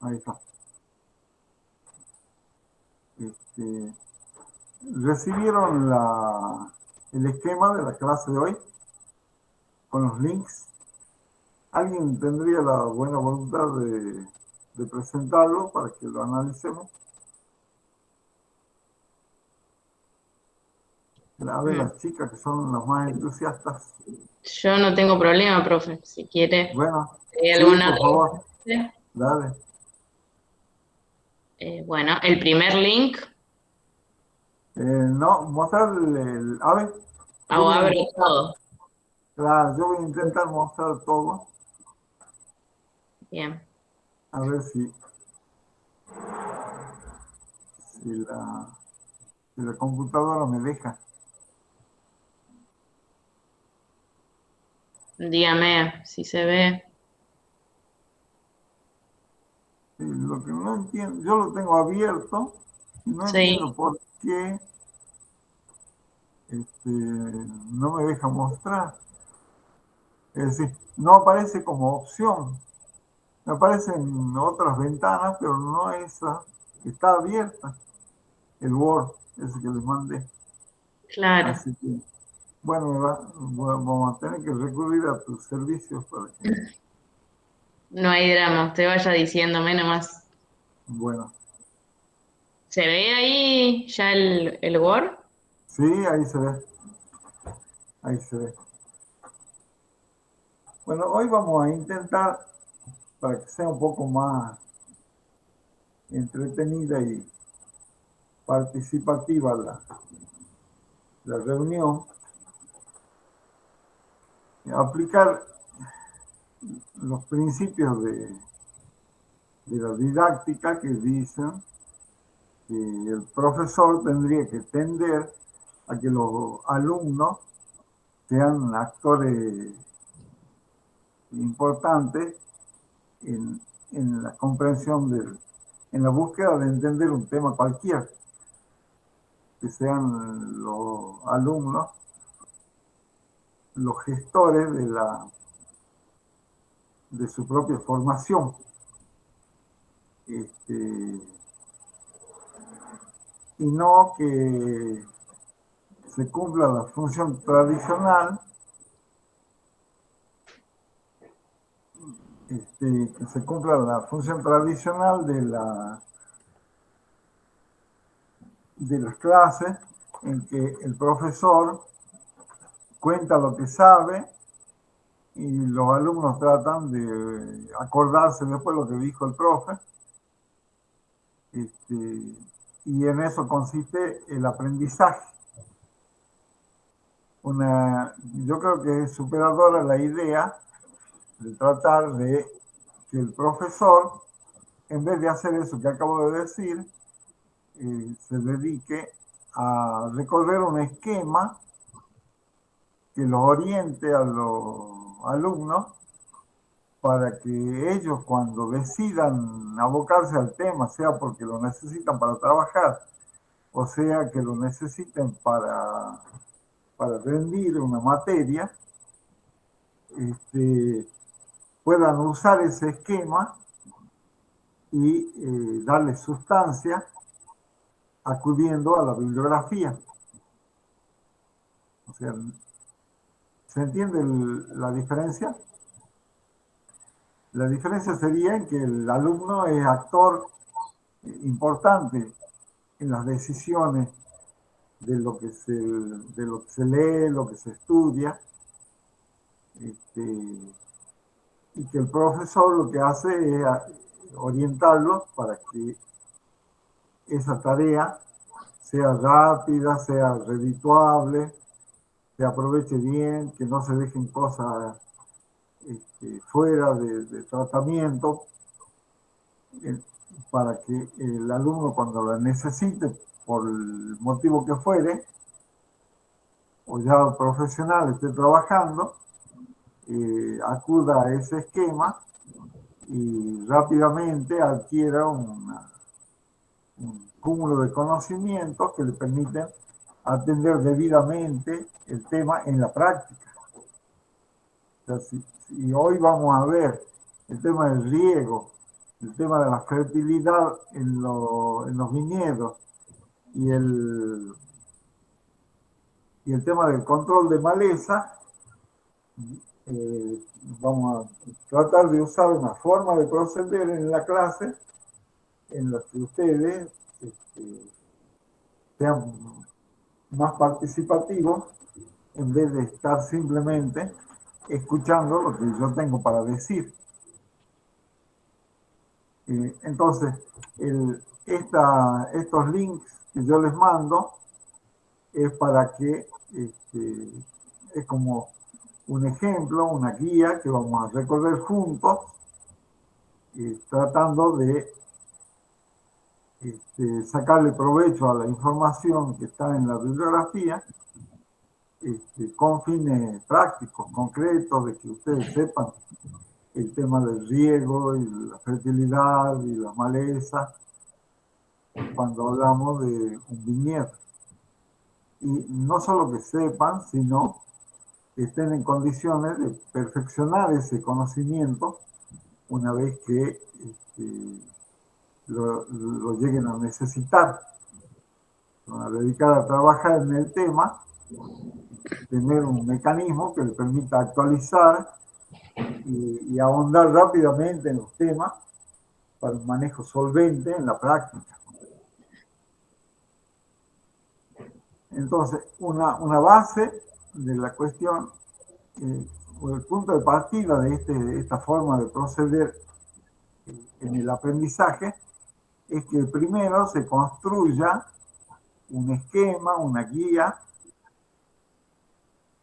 Ahí está. Este, ¿Recibieron el esquema de la clase de hoy con los links? ¿Alguien tendría la buena voluntad de presentarlo para que lo analicemos? A ver, Mm. las chicas que son las más entusiastas. Yo no tengo problema, profe. Si quiere, Bueno, ¿hay sí, alguna por favor, duda? dale. Bueno, el primer link, No, mostrar a ver, yo o voy a abro intentar, todo. claro, yo voy a intentar mostrar todo, Bien. a ver si la, si la computadora me deja. Dígame si se ve. Lo que no entiendo, yo lo tengo abierto y no Sí, entiendo por qué no me deja mostrar. Es decir, no aparece como opción. Me aparecen otras ventanas, pero no esa que está abierta, el Word, ese que les mandé. claro. Así que, bueno, vamos a tener que recurrir a tus servicios para que, No hay drama, usted vaya diciéndome nomás. bueno, ¿Se ve ahí ya el Word? sí, ahí se ve, ahí se ve. Bueno, hoy vamos a intentar, para que sea un poco más entretenida y participativa la reunión, aplicar los principios de la didáctica que dicen que el profesor tendría que tender a que los alumnos sean actores importantes en, en la comprensión en la búsqueda de entender un tema cualquiera, que sean los alumnos los gestores de su propia formación. Este, y no que se cumpla la función tradicional, que se cumpla la función tradicional de las clases, en que el profesor cuenta lo que sabe y los alumnos tratan de acordarse después lo que dijo el profe, este, y en eso consiste el aprendizaje. Yo creo que es superadora la idea de tratar de que el profesor, en vez de hacer eso que acabo de decir, se dedique a recorrer un esquema que los oriente a los alumnos para que ellos cuando decidan abocarse al tema, sea porque lo necesitan para trabajar, o sea que lo necesiten para rendir una materia, este, puedan usar ese esquema y darle sustancia acudiendo a la bibliografía. O sea, ¿se entiende la diferencia? La diferencia sería en que el alumno es actor importante en las decisiones de lo que se lee, lo que se estudia, este, y que el profesor lo que hace es orientarlo para que esa tarea sea rápida, sea redituable, se aproveche bien, que no se dejen cosas fuera de tratamiento, eh, para que el alumno cuando la necesite, por el motivo que fuere, o ya el profesional esté trabajando, acuda a ese esquema y rápidamente adquiera un cúmulo de conocimientos que le permiten atender debidamente el tema en la práctica. O sea, si hoy vamos a ver el tema del riego, tema de la fertilidad en los viñedos y y el tema del control de maleza, vamos a tratar de usar una forma de proceder en la clase en la que ustedes sean más participativos en vez de estar simplemente escuchando lo que yo tengo para decir. Entonces, estos links que yo les mando es para que, es como un ejemplo, una guía que vamos a recorrer juntos, tratando de sacarle provecho a la información que está en la bibliografía, con fines prácticos, concretos, de que ustedes sepan el tema del riego y la fertilidad y la maleza cuando hablamos de un viñedo. Y no solo que sepan, sino que estén en condiciones de perfeccionar ese conocimiento una vez que lo lleguen a necesitar. A dedicar a trabajar en el tema, tener un mecanismo que le permita actualizar y ahondar rápidamente en los temas para un manejo solvente en la práctica. Entonces, una base de la cuestión, o el punto de partida de esta forma de proceder en el aprendizaje, es que primero se construya un esquema, una guía,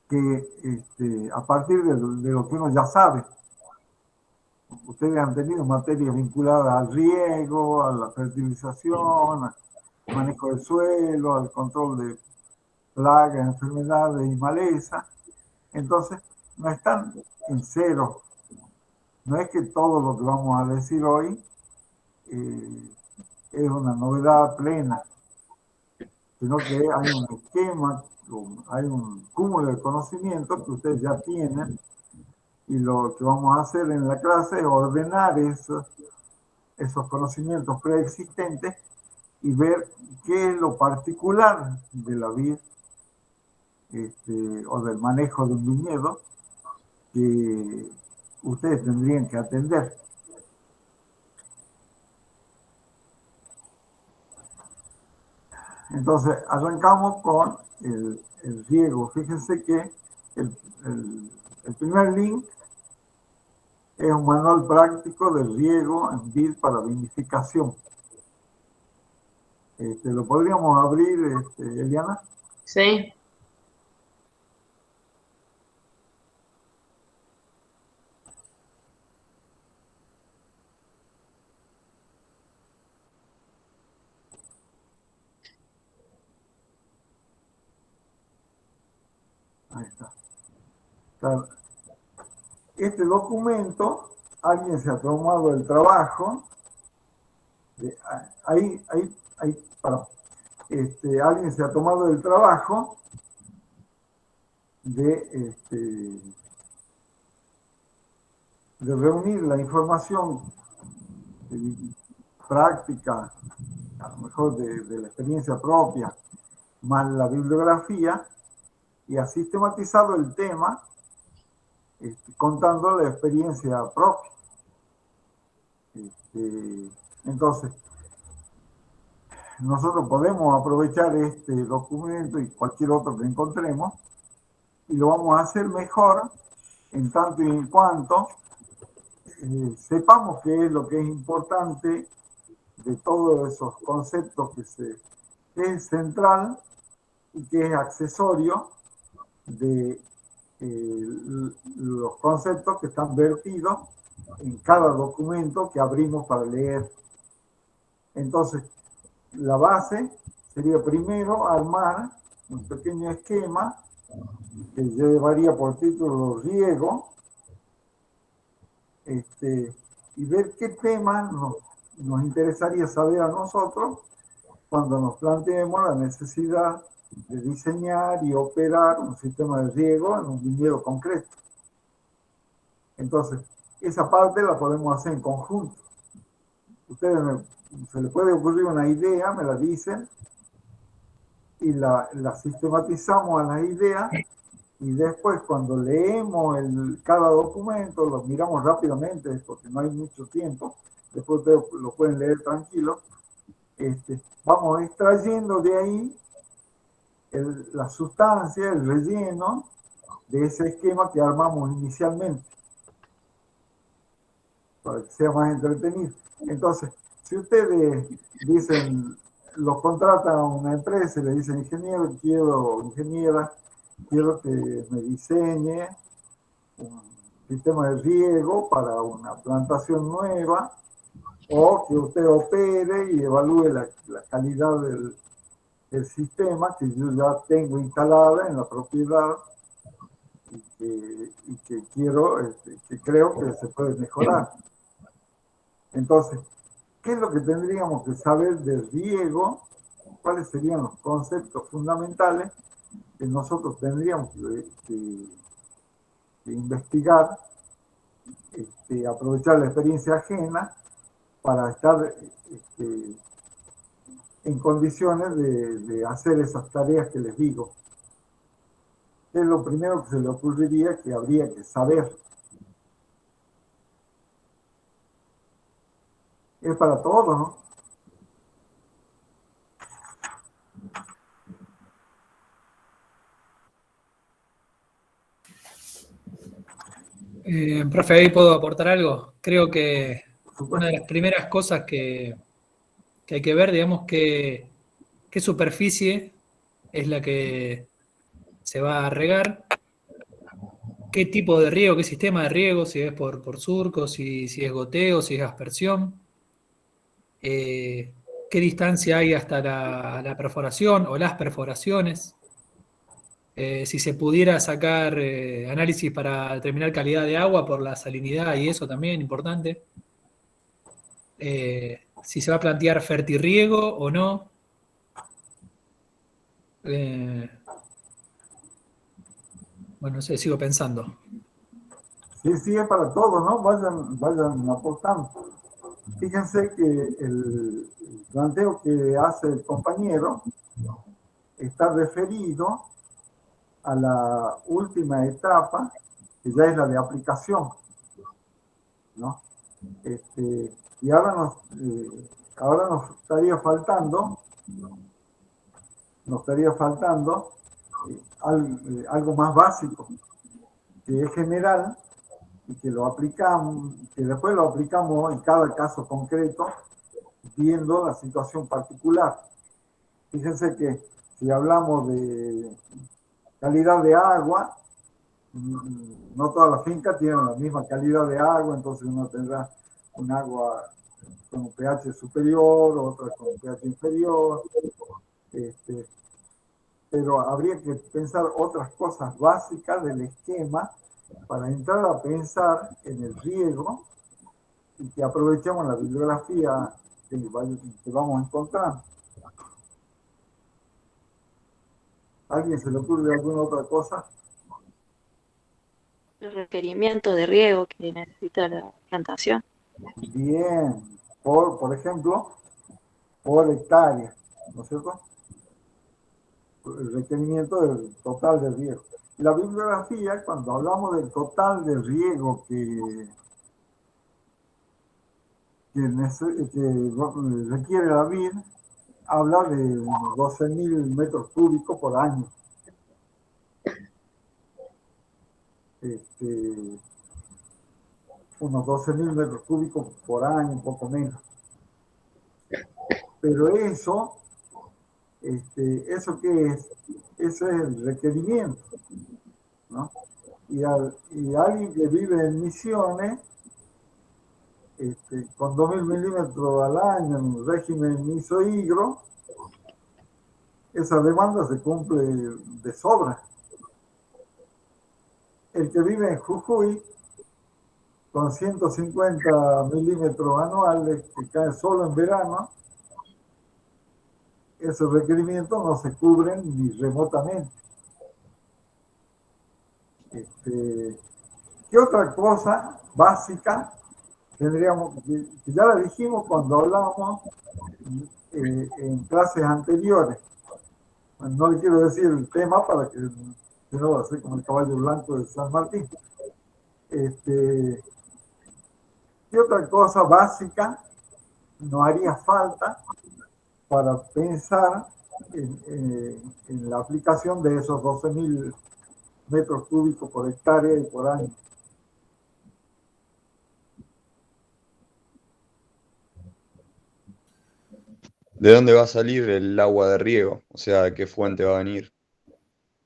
que a partir de lo que uno ya sabe. Ustedes han tenido materias vinculadas al riego, a la fertilización, al manejo del suelo, al control de plagas, enfermedades y maleza. Entonces, no están en cero. No es que todo lo que vamos a decir hoy es una novedad plena, sino que hay un esquema, hay un cúmulo de conocimientos que ustedes ya tienen, y lo que vamos a hacer en la clase es ordenar esos conocimientos preexistentes y ver qué es lo particular de la vid, o del manejo de un viñedo que ustedes tendrían que atender. Entonces, arrancamos con el riego. Fíjense que el primer link es un manual práctico de riego en vid para vinificación. ¿Lo podríamos abrir, Eliana? Sí. Ahí está. Claro. Este documento, alguien se ha tomado el trabajo, perdón, alguien se ha tomado el trabajo de reunir la información práctica, a lo mejor de la experiencia propia, más la bibliografía, y ha sistematizado el tema contando la experiencia propia. Entonces, nosotros podemos aprovechar este documento y cualquier otro que encontremos, y lo vamos a hacer mejor en tanto y en cuanto sepamos qué es lo que es importante de todos esos conceptos que es central y que es accesorio de los conceptos que están vertidos en cada documento que abrimos para leer. Entonces, la base sería primero armar un pequeño esquema que llevaría por título riego, y ver qué temas nos interesaría saber a nosotros cuando nos planteemos la necesidad de diseñar y operar un sistema de riego en un viñedo concreto. Entonces, esa parte la podemos hacer en conjunto. se le puede ocurrir una idea, me la dicen, y la sistematizamos a la idea, y después cuando leemos cada documento, lo miramos rápidamente porque no hay mucho tiempo, después ustedes lo pueden leer tranquilo, vamos extrayendo de ahí la sustancia, el relleno de ese esquema que armamos inicialmente, para que sea más entretenido. Entonces, si ustedes dicen, los contratan a una empresa y le dicen, ingeniera, quiero que me diseñe un sistema de riego para una plantación nueva, o que usted opere y evalúe la calidad del sistema que yo ya tengo instalada en la propiedad y que quiero, que creo que se puede mejorar. Entonces, ¿qué es lo que tendríamos que saber del riego? ¿Cuáles serían los conceptos fundamentales que nosotros tendríamos que investigar, aprovechar la experiencia ajena para estar en condiciones de hacer esas tareas que les digo? Es lo primero que se le ocurriría que habría que saber. Es para todos, ¿no? Profe, ahí puedo aportar algo. Creo que una de las primeras cosas que hay que ver, digamos, qué superficie es la que se va a regar, qué tipo de riego, qué sistema de riego, si es por surco, si es goteo, si es aspersión, qué distancia hay hasta la perforación o las perforaciones. Si se pudiera sacar análisis para determinar calidad de agua por la salinidad y eso también, importante. Si se va a plantear fertirriego o no. Bueno, no sé, sigo pensando. Sí, es para todos, ¿no? Vayan aportando. Fíjense que el planteo que hace el compañero está referido a la última etapa, que ya es la de aplicación, ¿no? Y ahora nos estaría faltando algo más básico, que es general, y que lo aplicamos, que después lo aplicamos en cada caso concreto, viendo la situación particular. Fíjense que si hablamos de calidad de agua, no todas las fincas tienen la misma calidad de agua, entonces uno tendrá un agua con un pH superior, otra con un pH inferior, pero habría que pensar otras cosas básicas del esquema para entrar a pensar en el riego y que aprovechemos la bibliografía que vamos a encontrar. ¿A alguien se le ocurre alguna otra cosa? Los requerimientos de riego que necesita la plantación. Bien, por ejemplo, por hectárea, ¿no es cierto? El requerimiento del total de riego. La bibliografía, cuando hablamos del total de riego que requiere la vid, habla de unos 12.000 metros cúbicos por año. Unos 12.000 metros cúbicos por año, un poco menos. Pero ¿eso qué es? Ese es el requerimiento, ¿no? Y alguien que vive en Misiones, con 2.000 milímetros al año en régimen miso-higro, esa demanda se cumple de sobra. El que vive en Jujuy, con 150 milímetros anuales que caen solo en verano, esos requerimientos no se cubren ni remotamente. ¿Qué otra cosa básica tendríamos, que ya la dijimos cuando hablábamos en clases anteriores. No le quiero decir el tema para que si no va a ser como el caballo blanco de San Martín. ¿Qué otra cosa básica no haría falta para pensar en la aplicación de esos 12.000 metros cúbicos por hectárea y por año? ¿De dónde va a salir el agua de riego? O sea, ¿de qué fuente va a venir?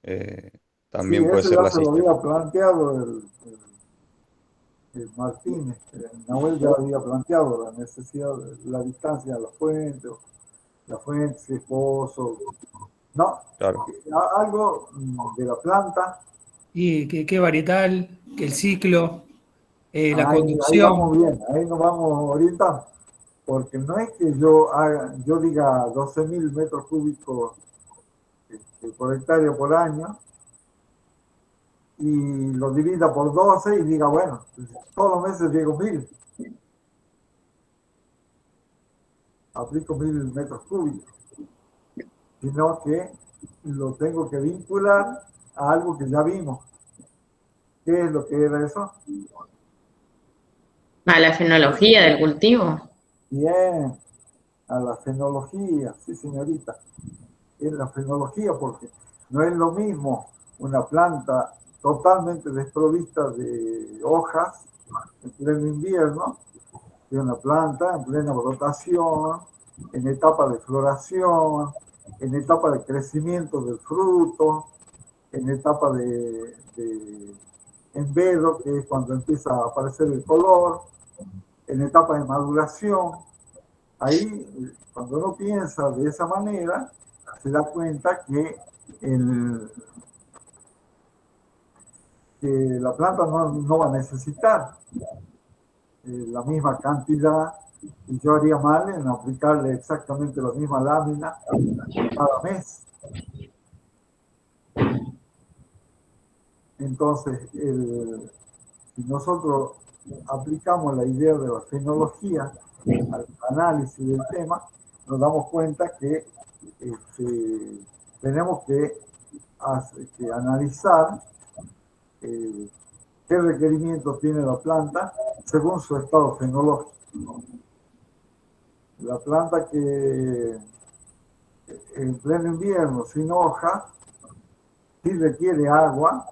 Eh, Sí, También puede eso ser ya la se lo sistema. había planteado el Martínez. Nahuel ya había planteado la necesidad de la distancia a la fuente, si es pozo. No, Claro, algo de la planta. Y qué varietal, que el ciclo, la Ahí conducción. vamos bien, ahí nos vamos orientando. Porque no es que yo diga 12.000 metros cúbicos por hectárea por año y lo divida por 12 y diga, bueno, todos los meses llego 1.000, aplico 1.000 metros cúbicos, sino que lo tengo que vincular a algo que ya vimos. ¿Qué es lo que era eso? A la fenología del cultivo. Bien, a la fenología, sí señorita, es la fenología porque no es lo mismo una planta totalmente desprovista de hojas en pleno invierno que una planta en plena brotación, en etapa de floración, en etapa de crecimiento del fruto, en etapa de envedo, que es cuando empieza a aparecer el color, en etapa de maduración. Ahí, cuando uno piensa de esa manera, se da cuenta que la planta no va a necesitar la misma cantidad y yo haría mal en aplicarle exactamente la misma lámina cada mes. Entonces, si nosotros aplicamos la idea de la fenología al análisis del tema, nos damos cuenta que tenemos que analizar qué requerimientos tiene la planta según su estado fenológico. La planta que en pleno invierno sin hojas sí requiere agua,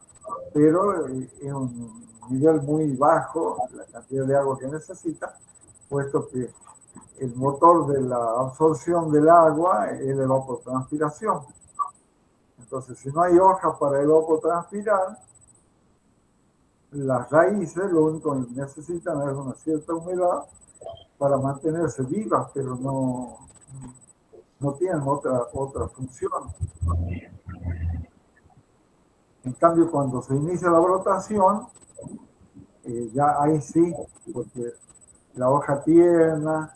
pero es un nivel muy bajo la cantidad de agua que necesita, puesto que el motor de la absorción del agua es la evapotranspiración. Entonces, si no hay hojas para evapotranspirar, las raíces lo único que necesitan es una cierta humedad para mantenerse vivas, pero no tienen otra función. En cambio, cuando se inicia la brotación, ya ahí sí, porque la hoja tierna,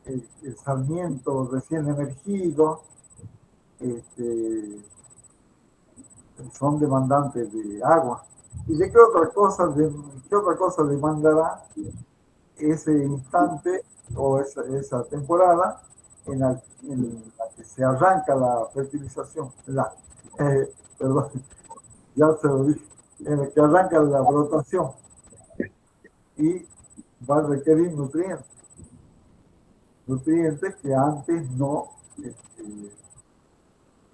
el sarmiento recién emergido, son demandantes de agua. ¿Y de qué otra cosa demandará ese instante o esa temporada en la que se arranca la fertilización? Perdón, ya se lo dije, en la que arranca la brotación y va a requerir nutrientes que antes no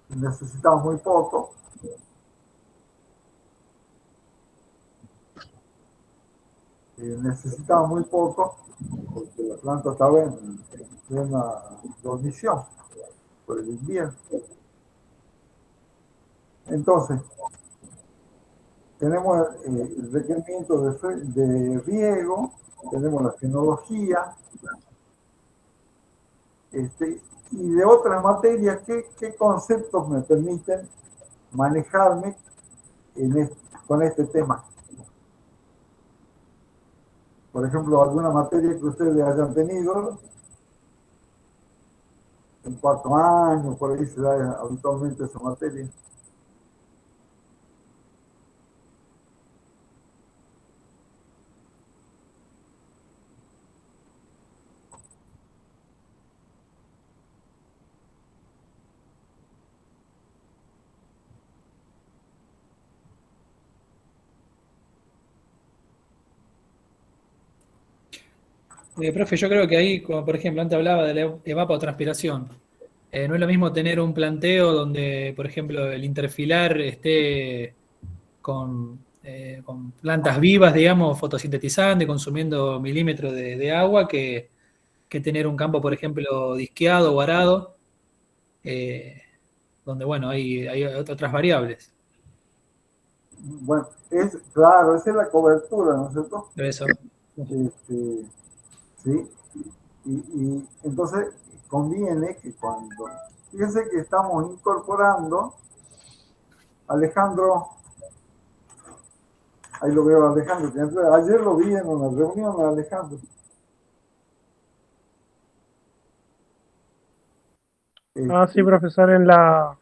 necesitamos muy poco. Necesitaba muy poco porque la planta estaba en plena dormición por el invierno. Entonces, tenemos el requerimiento de riego, tenemos la fenología, y de otras materias, ¿qué conceptos me permiten manejarme con este tema? Por ejemplo, alguna materia que ustedes hayan tenido en cuarto año, por ahí se da habitualmente esa materia. Profe, yo creo que ahí, como por ejemplo, antes hablaba de la evapotranspiración. No es lo mismo tener un planteo donde, por ejemplo, el interfilar esté con plantas vivas, digamos, fotosintetizando y consumiendo milímetros de agua, que tener un campo, por ejemplo, disqueado o arado, eh, donde, bueno, hay otras variables. Bueno, claro, esa es la cobertura, ¿no es cierto? De eso. Este, sí, y entonces conviene que fíjense que estamos incorporando, Alejandro, ahí lo veo a Alejandro, ayer lo vi en una reunión a Alejandro. Sí, profesor, en la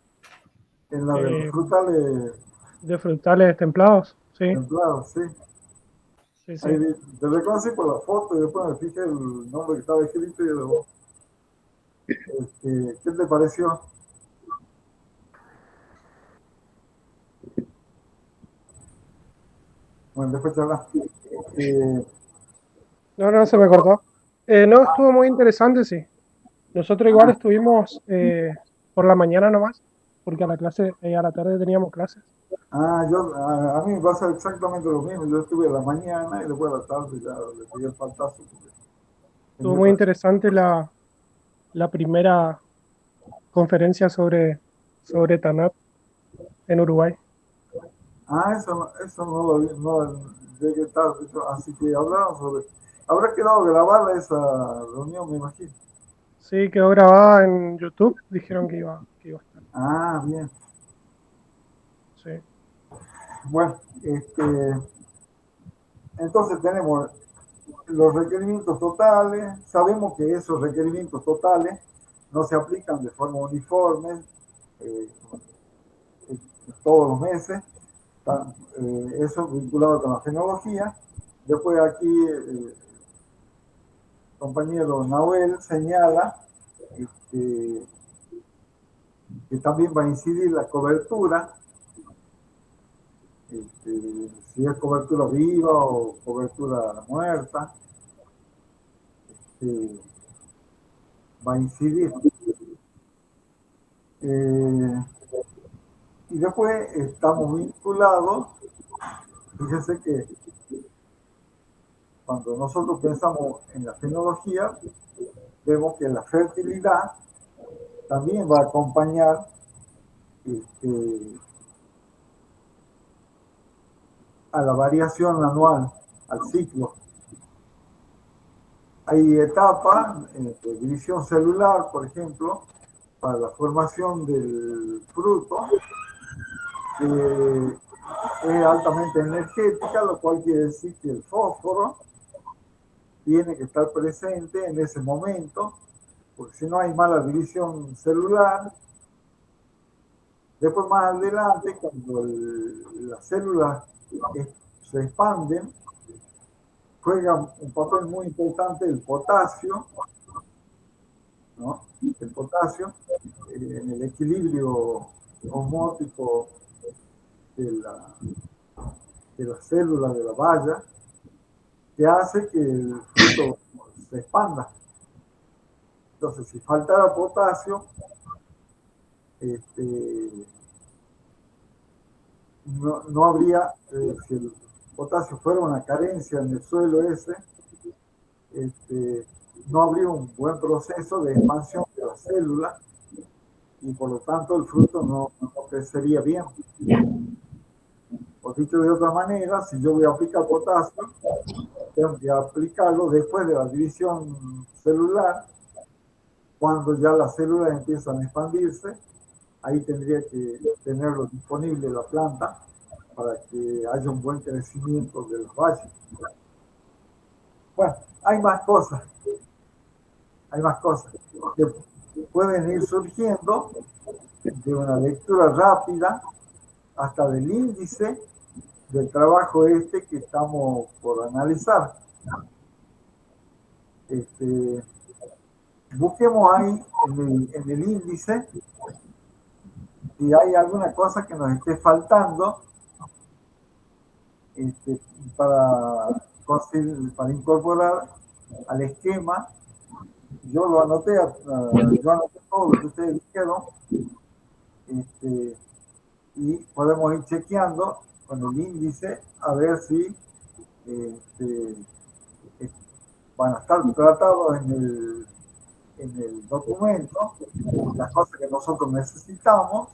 En la de los eh, frutales de frutales templados, sí, templados, sí. sí, sí. Ahí te reconocí por la foto y después me fijé el nombre que estaba escrito y luego, ¿qué te pareció? Bueno, después te hablas. No, no, se me cortó. No, estuvo muy interesante, sí. Nosotros igual estuvimos por la mañana nomás, porque a la tarde teníamos clases. A mí me pasa exactamente lo mismo. Yo estuve a la mañana y después a la tarde ya le pegué el faltazo. Estuvo muy interesante la primera conferencia sobre TANAP en Uruguay. Eso no lo vi, no llegué tarde. Así que hablaron sobre. Habrá quedado grabada esa reunión, me imagino. Sí, quedó grabada en YouTube, dijeron que iba a estar. Bien. Sí. Bueno, entonces tenemos los requerimientos totales. Sabemos que esos requerimientos totales no se aplican de forma uniforme eh, todos los meses. Eso vinculado con la tecnología. Después aquí el compañero Nahuel señala este, que también va a incidir la cobertura, si es cobertura viva o cobertura muerta, va a incidir. Y después estamos vinculados, fíjense que cuando nosotros pensamos en la tecnología, vemos que la fertilidad también va a acompañar a la variación anual, al ciclo. Hay etapas de división celular, por ejemplo, para la formación del fruto, que es altamente energética, lo cual quiere decir que el fósforo tiene que estar presente en ese momento, porque si no hay mala división celular. Después más adelante, cuando las células se expanden, juega un papel muy importante el potasio, ¿no? El potasio en el equilibrio osmótico de la célula de la valla, que hace que el fruto se expanda. Entonces, si faltara potasio, no habría, si el potasio fuera una carencia en el suelo ese, no habría un buen proceso de expansión de la célula y por lo tanto el fruto no crecería bien. O dicho de otra manera, si yo voy a aplicar potasio, tengo que aplicarlo después de la división celular, cuando ya las células empiezan a expandirse. Ahí tendría que tenerlo disponible la planta para que haya un buen crecimiento de los valles. Bueno, hay más cosas que pueden ir surgiendo de una lectura rápida hasta del índice del trabajo que estamos por analizar. Busquemos ahí en el índice si hay alguna cosa que nos esté faltando para incorporar al esquema. Yo lo anoté, yo anoté todo lo que ustedes dijeron, y podemos ir chequeando con el índice a ver si este, van a estar tratados en el documento las cosas que nosotros necesitamos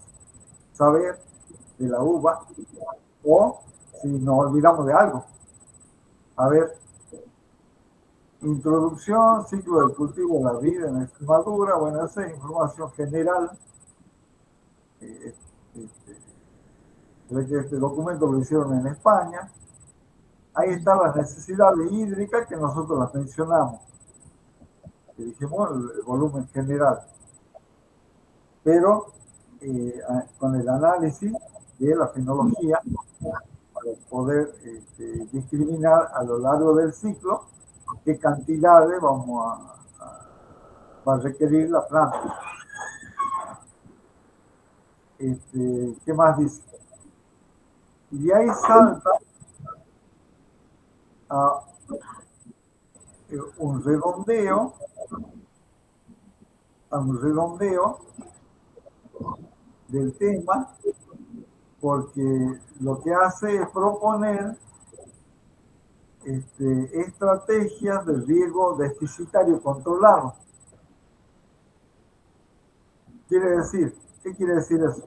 saber de la uva, o si nos olvidamos de algo. A ver, introducción, ciclo del cultivo de la vid en Extremadura. Bueno, esa es información general. Ve que este documento lo hicieron en España. Ahí están las necesidades hídricas que nosotros las mencionamos, que dijimos el volumen general, pero con el análisis de la fenología para poder discriminar a lo largo del ciclo qué cantidades va a requerir la planta. ¿Qué más dice? Y ahí salta a un redondeo del tema, porque lo que hace es proponer estrategias de riego deficitario controlado. ¿Qué quiere decir eso?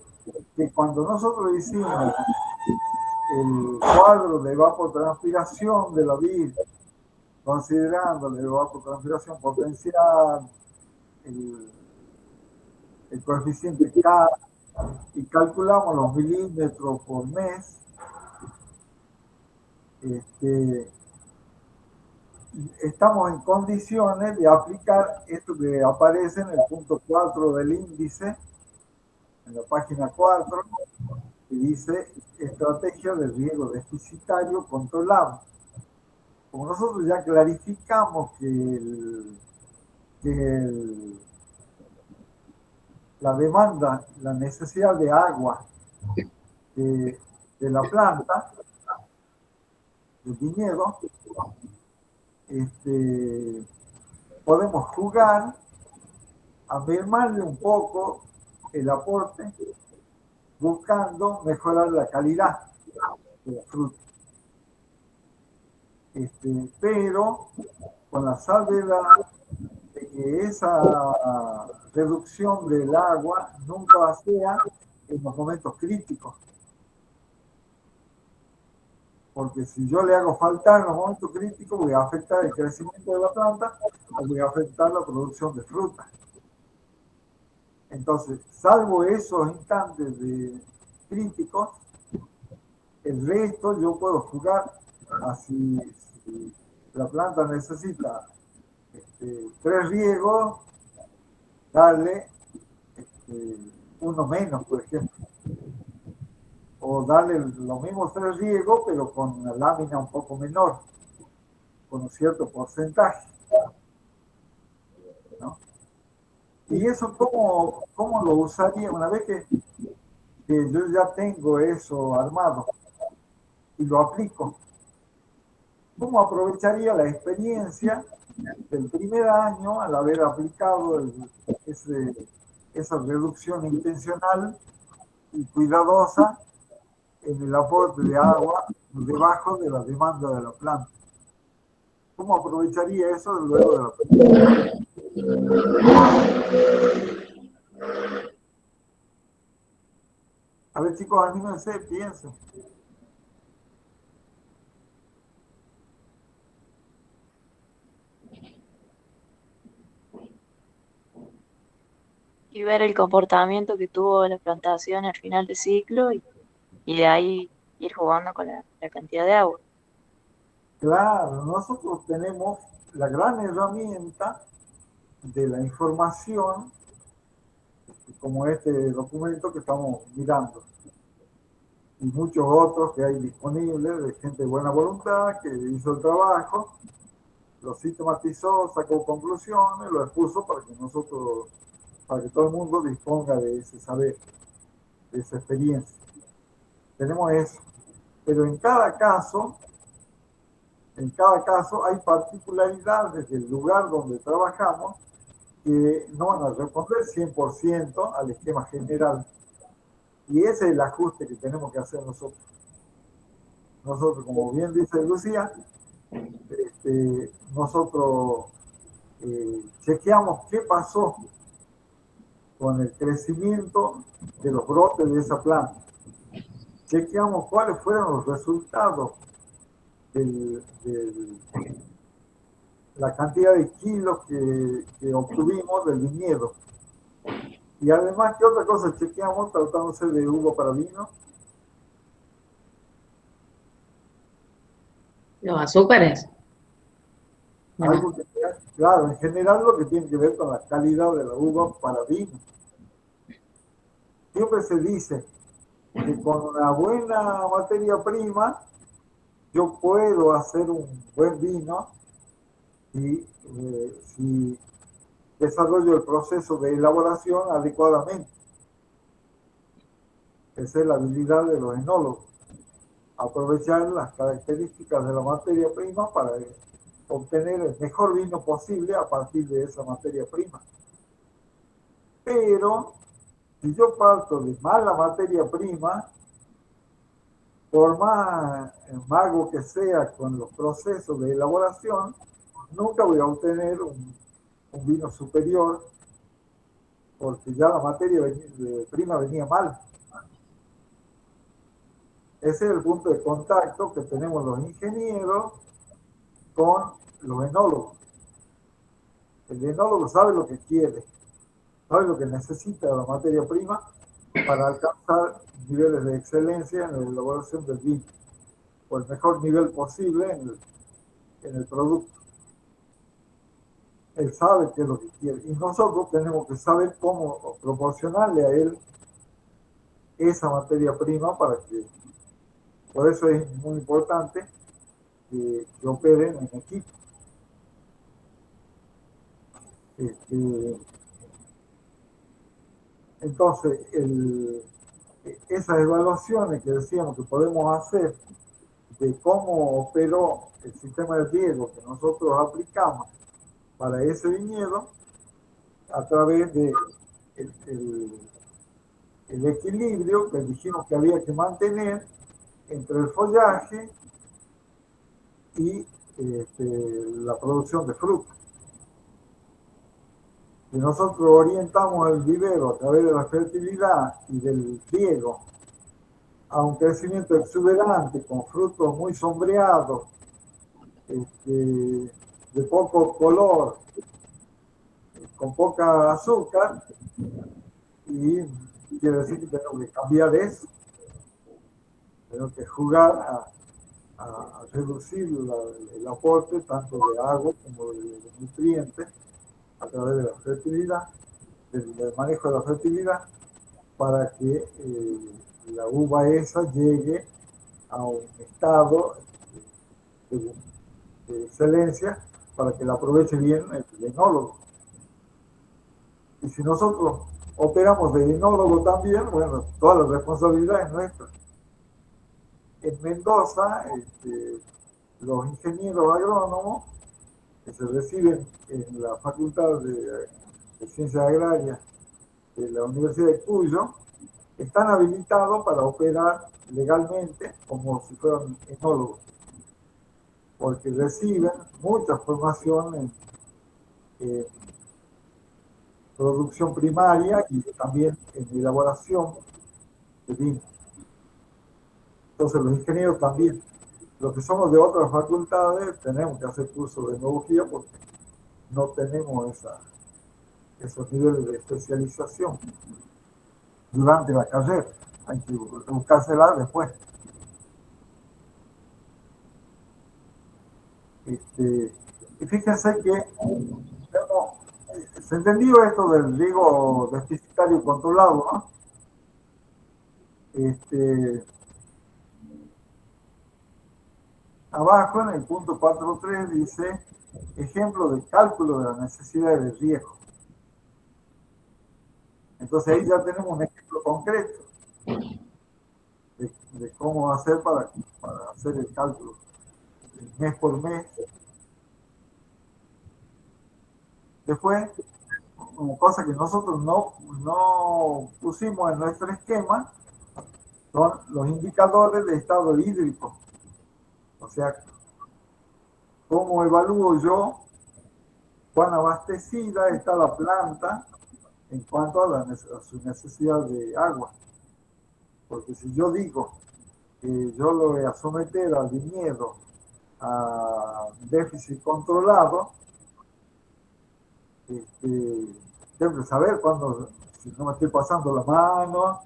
Que cuando nosotros hicimos el cuadro de evapotranspiración de la vid, considerando la evapotranspiración potencial, el coeficiente K, y calculamos los milímetros por mes, estamos en condiciones de aplicar esto que aparece en el punto 4 del índice, en la página 4, que dice estrategia de riego deficitario controlado. Como nosotros ya clarificamos la demanda, la necesidad de agua de la planta, del viñedo, podemos jugar a mermarle un poco el aporte, buscando mejorar la calidad de la fruta. Pero con la salvedad de que esa reducción del agua nunca sea en los momentos críticos. Porque si yo le hago faltar en los momentos críticos, voy a afectar el crecimiento de la planta o voy a afectar la producción de fruta. Entonces, salvo esos instantes críticos, el resto yo puedo jugar así. Si la planta necesita 3 riegos, darle uno menos, por ejemplo. O darle los mismos 3 riegos, pero con una lámina un poco menor, con un cierto porcentaje, ¿no? Y eso, ¿cómo lo usaría una vez que yo ya tengo eso armado y lo aplico? ¿Cómo aprovecharía la experiencia del primer año al haber aplicado esa reducción intencional y cuidadosa en el aporte de agua debajo de la demanda de la planta? ¿Cómo aprovecharía eso luego de la planta? A ver, chicos, anímense, piensen. Y ver el comportamiento que tuvo la plantación al final del ciclo y de ahí ir jugando con la cantidad de agua. Claro, nosotros tenemos la gran herramienta de la información, como este documento que estamos mirando, y muchos otros que hay disponibles de gente de buena voluntad que hizo el trabajo, lo sistematizó, sacó conclusiones, lo expuso para que todo el mundo disponga de ese saber, de esa experiencia. Tenemos eso, pero en cada caso En cada caso hay particularidades del lugar donde trabajamos que no van a responder 100% al esquema general. Y ese es el ajuste que tenemos que hacer nosotros. Nosotros, como bien dice Lucía, nosotros chequeamos qué pasó con el crecimiento de los brotes de esa planta. Chequeamos cuáles fueron los resultados de la cantidad de kilos que obtuvimos del viñedo. Y además, ¿qué otra cosa chequeamos tratándose de uva para vino? Los azúcares. Algo que, claro, en general lo que tiene que ver con la calidad de la uva para vino. Siempre se dice que con una buena materia prima yo puedo hacer un buen vino si desarrollo el proceso de elaboración adecuadamente. Esa es la habilidad de los enólogos. Aprovechar las características de la materia prima para obtener el mejor vino posible a partir de esa materia prima. Pero si yo parto de mala materia prima, por más mago que sea con los procesos de elaboración, nunca voy a obtener un vino superior, porque ya la materia prima venía mal. Ese es el punto de contacto que tenemos los ingenieros con los enólogos. El enólogo sabe lo que quiere, sabe lo que necesita de la materia prima para alcanzar niveles de excelencia en la elaboración del vino, o el mejor nivel posible en el producto. Él sabe qué es lo que quiere y nosotros tenemos que saber cómo proporcionarle a él esa materia prima para que, por eso es muy importante que operen en equipo. Entonces, esas evaluaciones que decíamos que podemos hacer de cómo operó el sistema de riego que nosotros aplicamos para ese viñedo a través de el equilibrio que dijimos que había que mantener entre el follaje y la producción de fruta. Si nosotros orientamos el vivero a través de la fertilidad y del riego a un crecimiento exuberante con frutos muy sombreados, de poco color, con poca azúcar, y quiere decir que tenemos que cambiar eso, tenemos que jugar a reducir el aporte tanto de agua como de nutrientes a través de la fertilidad, del manejo de la fertilidad, para que la uva esa llegue a un estado de excelencia para que la aproveche bien el enólogo. Y si nosotros operamos de enólogo también, bueno, toda la responsabilidad es nuestra. En Mendoza, los ingenieros agrónomos que se reciben en la Facultad de Ciencias Agrarias de la Universidad de Cuyo están habilitados para operar legalmente como si fueran enólogos, porque reciben mucha formación en producción primaria y también en elaboración de vino. Entonces los ingenieros también, los que somos de otras facultades, tenemos que hacer cursos de enología porque no tenemos esos niveles de especialización durante la carrera. Hay que buscársela después. Y fíjense que se entendió esto del riego deficitario controlado, ¿no? Abajo en el punto 4.3 dice ejemplo de cálculo de las necesidades de riego. Entonces ahí ya tenemos un ejemplo concreto de cómo hacer para hacer el cálculo mes por mes. Después, una cosa que nosotros no pusimos en nuestro esquema son los indicadores de estado hídrico. O sea, ¿cómo evalúo yo cuán abastecida está la planta en cuanto a su necesidad de agua? Porque si yo digo que yo lo voy a someter al viñedo a déficit controlado, tengo que saber cuándo, si no me estoy pasando la mano,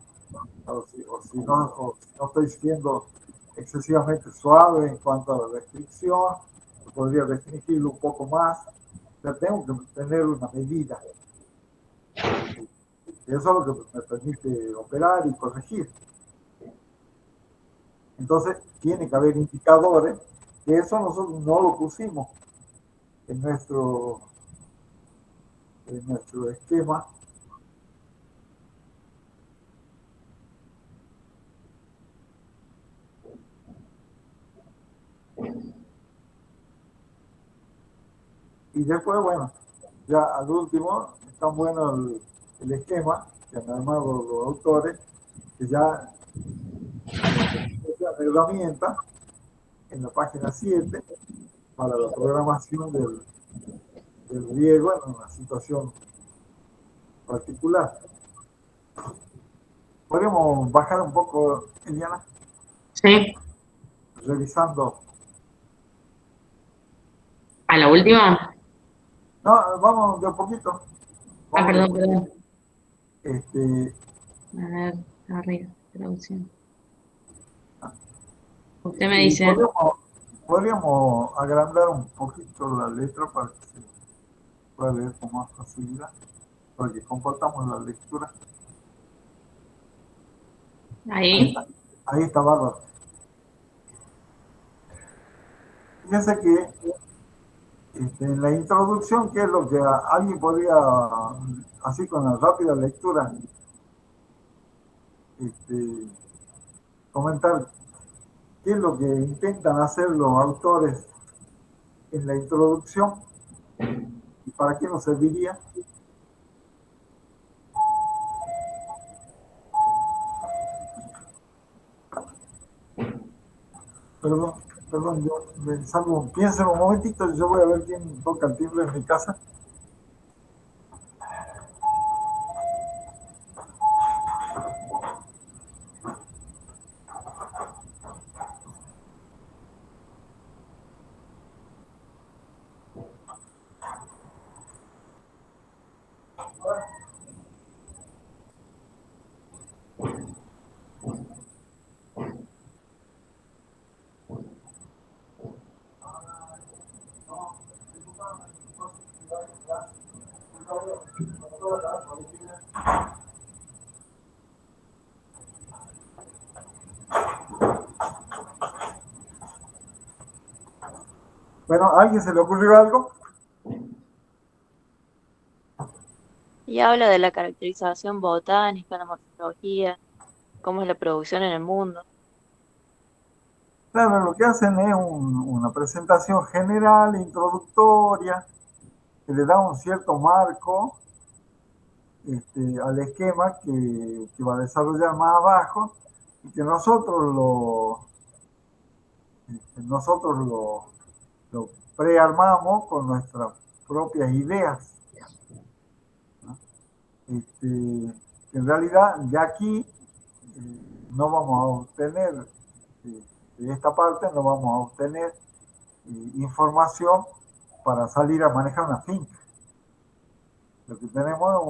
o si no estoy siendo excesivamente suave en cuanto a la restricción, podría restringirlo un poco más, pero tengo que tener una medida. Eso es lo que me permite operar y corregir. Entonces, tiene que haber indicadores, que eso nosotros no lo pusimos en nuestro esquema. Y después, bueno, ya al último, está bueno el esquema que han armado los autores, que ya es una herramienta en la página 7 para la programación del riego en una situación particular. Podemos bajar un poco, Eliana, Sí. revisando. ¿A la última? No, vamos de a poquito. Ah, Vamos de a perdón. poquito. A ver, arriba, traducción. Usted me Y dice. podríamos agrandar un poquito la letra para que se pueda leer con más facilidad, para que compartamos la lectura. Ahí. Ahí está bárbaro. Fíjense que en la introducción, ¿qué es lo que alguien podría, así con la rápida lectura, comentar qué es lo que intentan hacer los autores en la introducción y para qué nos serviría? Perdón, yo me salgo, piensen un momentito, yo voy a ver quién toca el timbre en mi casa. Bueno, ¿a alguien se le ocurrió algo? Y habla de la caracterización botánica, la morfología, cómo es la producción en el mundo. Claro, lo que hacen es una presentación general, introductoria, que le da un cierto marco al esquema que va a desarrollar más abajo y que nosotros lo prearmamos con nuestras propias ideas, ¿no? En realidad, de aquí no vamos a obtener, de esta parte no vamos a obtener información para salir a manejar una finca. Lo que tenemos es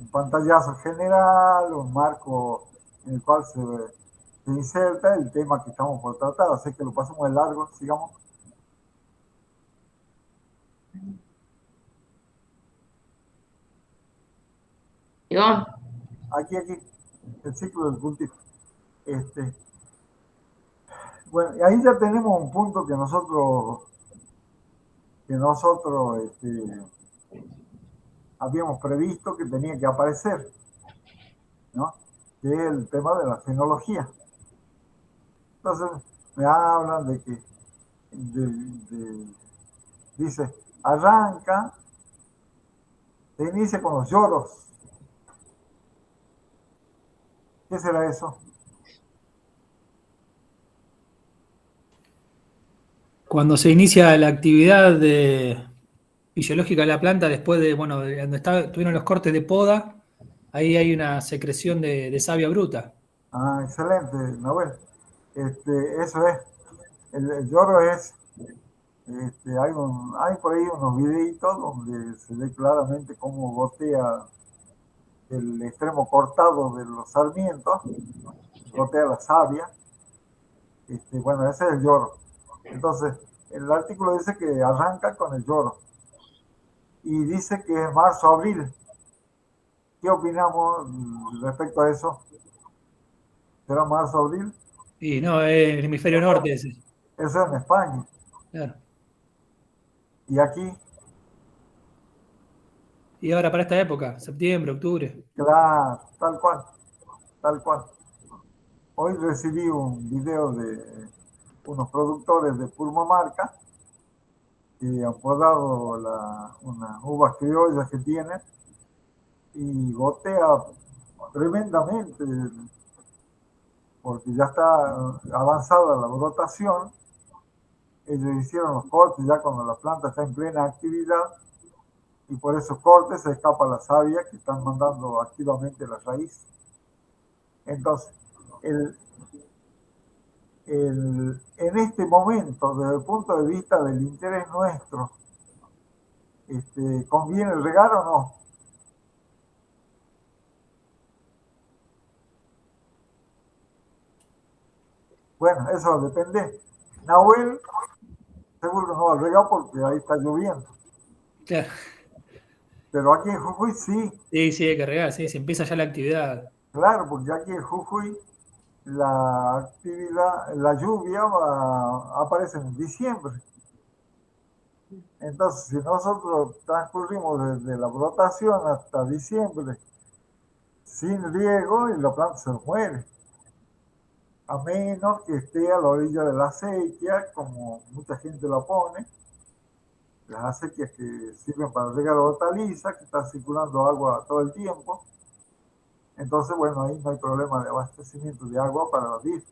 un pantallazo general, un marco en el cual se inserta el tema que estamos por tratar, así que lo pasamos de largo, sigamos. ¿Digo? Aquí, el ciclo del cultivo. Bueno, y ahí ya tenemos un punto que nosotros habíamos previsto que tenía que aparecer, ¿no? Que es el tema de la fenología. Entonces, me hablan de que dice, arranca, se inicia con los lloros. ¿Qué será eso? Cuando se inicia la actividad fisiológica de la planta, después de, bueno, de donde tuvieron los cortes de poda, ahí hay una secreción de savia bruta. Ah, excelente, Nahuel. Eso es. El lloro es, hay por ahí unos videitos donde se ve claramente cómo gotea el extremo cortado de los sarmientos, gotea la savia. Bueno, ese es el lloro. Entonces, el artículo dice que arranca con el lloro y dice que es marzo-abril. ¿Qué opinamos respecto a eso? ¿Será marzo-abril? Y no, es el hemisferio norte ese. Eso es en España. Claro. Y aquí, Y ahora para esta época, septiembre, octubre. claro, tal cual, tal cual. Hoy recibí un video de unos productores de Purmamarca que han podado unas uvas criollas que tienen y gotea tremendamente porque ya está avanzada la brotación. Ellos hicieron los cortes ya cuando la planta está en plena actividad y por esos cortes se escapa la savia que están mandando activamente la raíz. Entonces, en este momento, desde el punto de vista del interés nuestro, ¿conviene regar o no? Bueno, eso depende. Nahuel seguro no va a regar porque ahí está lloviendo. Claro. Pero aquí en Jujuy sí, Sí, sí, hay que regar, sí, se empieza ya la actividad. claro, porque aquí en Jujuy la actividad, la lluvia aparece en diciembre. Entonces, si nosotros transcurrimos desde la brotación hasta diciembre sin riego y la planta se muere, a menos que esté a la orilla de la acequia, como mucha gente la pone, las acequias que sirven para regar hortalizas, que está circulando agua todo el tiempo. Entonces, bueno, ahí no hay problema de abastecimiento de agua para la vid.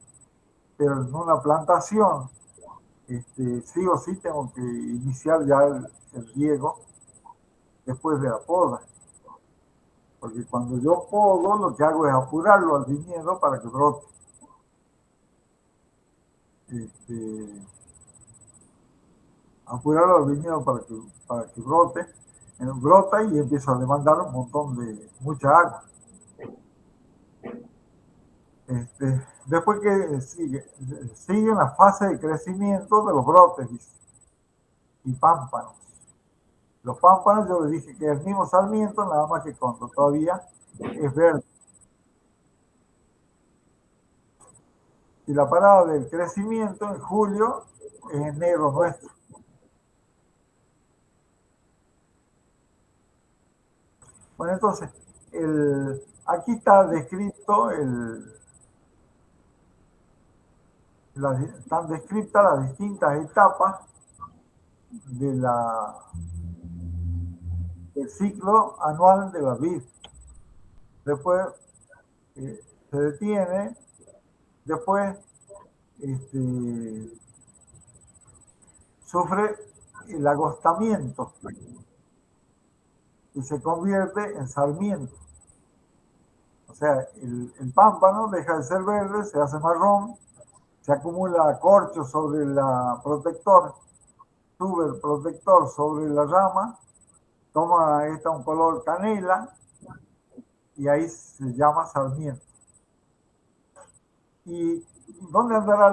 Pero en una plantación, sí o sí tengo que iniciar ya el riego después de la poda. Porque cuando yo podo, lo que hago es apurarlo al viñedo para que brote. Apurarlo al viñedo para que brote. Brota y empieza a demandar mucha agua. Después que sigue una fase de crecimiento de los brotes y pámpanos. Los pámpanos yo les dije que es el mismo sarmiento, nada más que cuando todavía es verde. Y la parada del crecimiento en julio es enero nuestro. Bueno, entonces, aquí está descrito están descritas las distintas etapas del ciclo anual de la vid. Después se detiene, después sufre el agostamiento y se convierte en sarmiento. O sea, el pámpano deja de ser verde, se hace marrón, se acumula corcho sobre la protector, sube el protector sobre la rama, toma un color canela y ahí se llama sarmiento. ¿Y dónde andará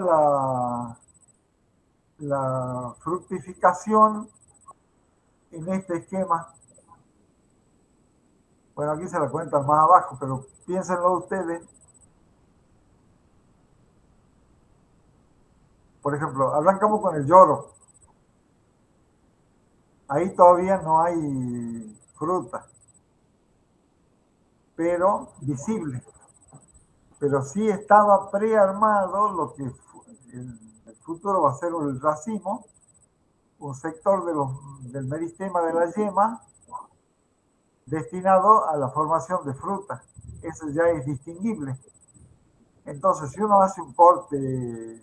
la fructificación en este esquema? Bueno, aquí se la cuentan más abajo, pero piénsenlo ustedes. Por ejemplo, arrancamos con el lloro. Ahí todavía no hay fruta, pero visible. Pero sí estaba prearmado lo que el futuro va a ser el racimo, un sector del meristema de la yema destinado a la formación de fruta. Eso ya es distinguible. Entonces, si uno hace un corte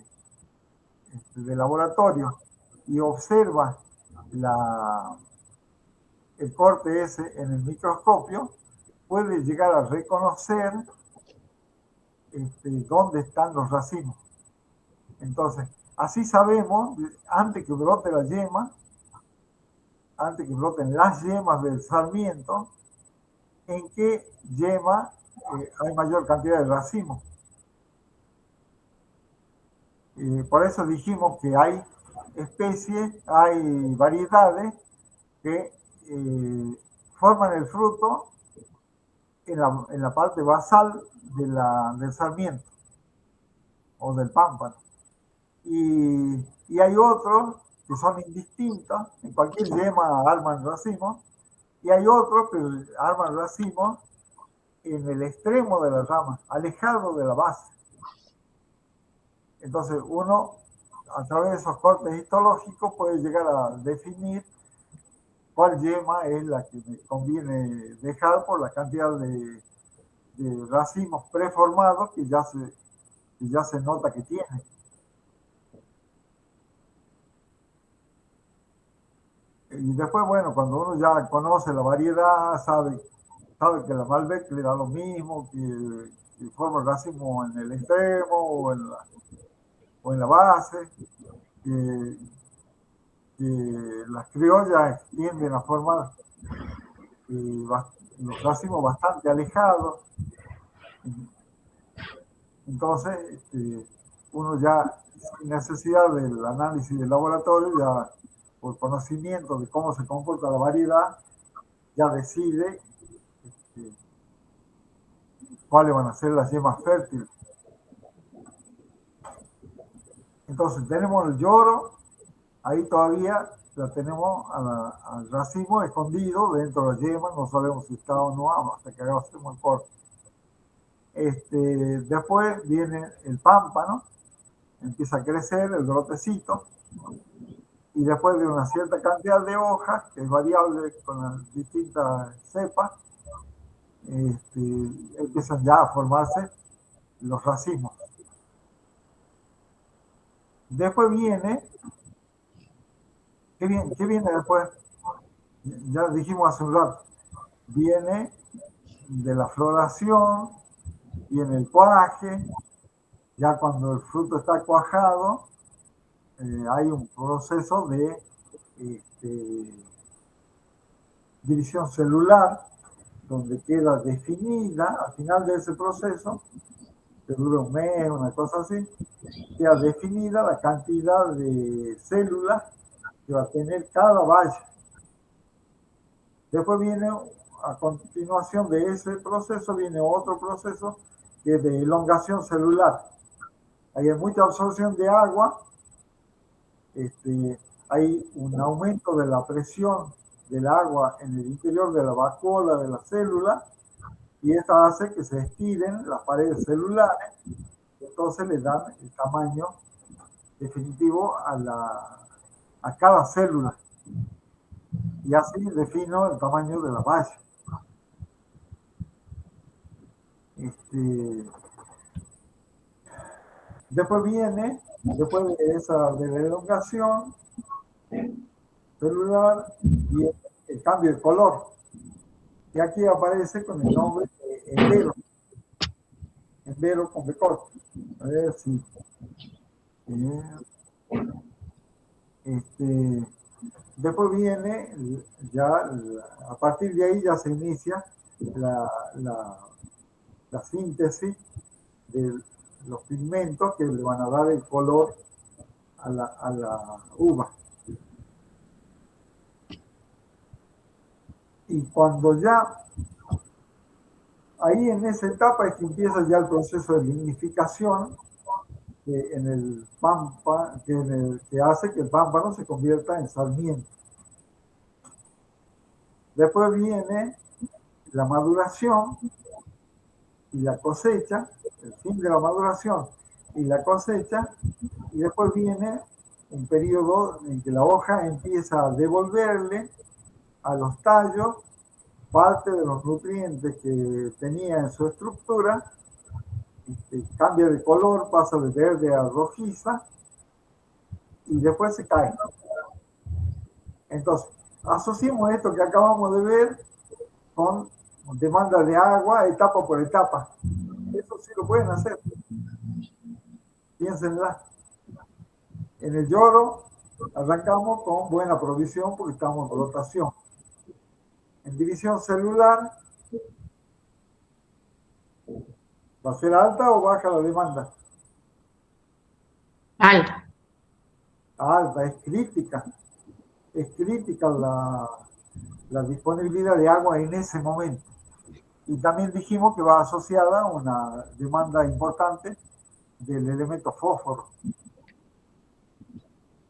de laboratorio y observa el corte ese en el microscopio, puede llegar a reconocer dónde están los racimos. Entonces, así sabemos, antes que brote la yema, antes que broten las yemas del sarmiento, en qué yema hay mayor cantidad de racimos. Por eso dijimos que hay especies, hay variedades que forman el fruto en la parte basal del sarmiento o del pámpano. Y hay otros que son indistintos, en cualquier yema arman racimos, y hay otros que arman racimos en el extremo de la rama, alejado de la base. Entonces uno, a través de esos cortes histológicos, puede llegar a definir cuál yema es la que me conviene dejar por la cantidad de racimos preformados que ya se nota que tiene. Y después, bueno, cuando uno ya conoce la variedad, sabe que la Malbec le da lo mismo, que forma el racimo en el extremo o en la base, que las criollas tienden a formar los racimos bastante alejados. Entonces, uno ya, sin necesidad del análisis del laboratorio, ya por conocimiento de cómo se comporta la variedad, ya decide cuáles van a ser las yemas fértiles. Entonces tenemos el lloro, ahí todavía la tenemos al racimo escondido dentro de la yema, no sabemos si está o no hasta que hagamos el corte. Después viene el pámpano, empieza a crecer el brotecito, y después de una cierta cantidad de hojas, que es variable con las distintas cepas, empiezan ya a formarse los racimos. Después viene, ¿qué viene después? Ya dijimos hace un rato, viene de la floración, viene el cuaje, ya cuando el fruto está cuajado, hay un proceso de división celular, donde queda definida, al final de ese proceso, que dura un mes, una cosa así, queda definida la cantidad de células que va a tener cada valla. Después viene, a continuación de ese proceso, viene otro proceso que es de elongación celular. Ahí hay mucha absorción de agua, hay un aumento de la presión del agua en el interior de la vacuola de la célula, y esta hace que se estiren las paredes celulares, entonces le dan el tamaño definitivo a cada célula, y así defino el tamaño de la valla. Después viene, después de la elongación celular, viene el cambio de color, y aquí aparece con el nombre de envero con B corto. A ver si después viene ya, a partir de ahí ya se inicia la síntesis de los pigmentos que le van a dar el color a la uva. Y cuando ya, ahí en esa etapa es que empieza ya el proceso de lignificación en el pampa, que hace que el pámpano se convierta en sarmiento. Después viene la maduración y la cosecha, el fin de la maduración y la cosecha, y después viene un periodo en que la hoja empieza a devolverle a los tallos parte de los nutrientes que tenía en su estructura, cambia de color, pasa de verde a rojiza y después se cae. Entonces, asociemos esto que acabamos de ver con demanda de agua etapa por etapa. Eso sí lo pueden hacer. Piénsenla. En el lloro arrancamos con buena provisión porque estamos en rotación. En división celular, ¿va a ser alta o baja la demanda? Alta. Alta, es crítica. Es crítica la disponibilidad de agua en ese momento. Y también dijimos que va asociada a una demanda importante del elemento fósforo.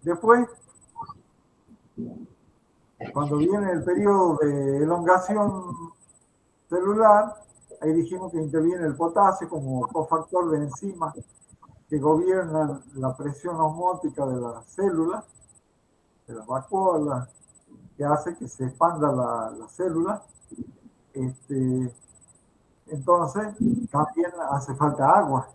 Después, cuando viene el periodo de elongación celular, ahí dijimos que interviene el potasio como cofactor de enzimas que gobiernan la presión osmótica de las células, de las vacuolas, que hace que se expanda la célula. Entonces, también hace falta agua.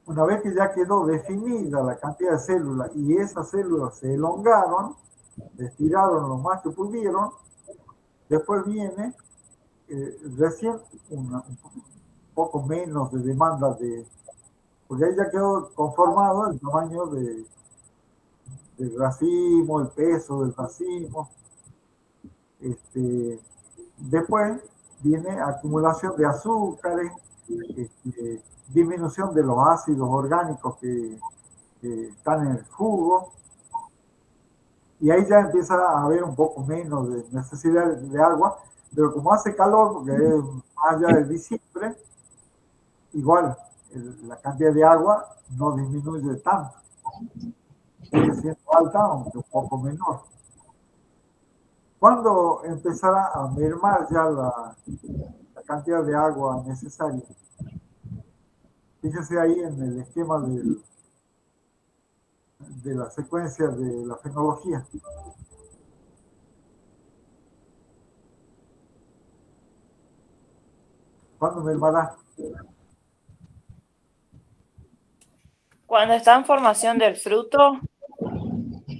Una vez que ya quedó definida la cantidad de células y esas células se elongaron, se estiraron lo más que pudieron, después viene recién un poco menos de demanda porque ahí ya quedó conformado el tamaño del racimo, el peso del racimo. Después viene acumulación de azúcares, disminución de los ácidos orgánicos que están en el jugo, y ahí ya empieza a haber un poco menos de necesidad de agua, pero como hace calor, porque es más allá de diciembre, igual la cantidad de agua no disminuye tanto, sigue siendo alta, aunque un poco menor. ¿Cuándo empezará a mermar ya la cantidad de agua necesaria? Fíjense ahí en el esquema de la secuencia de la fenología. ¿Cuándo mermará? Cuando está en formación del fruto,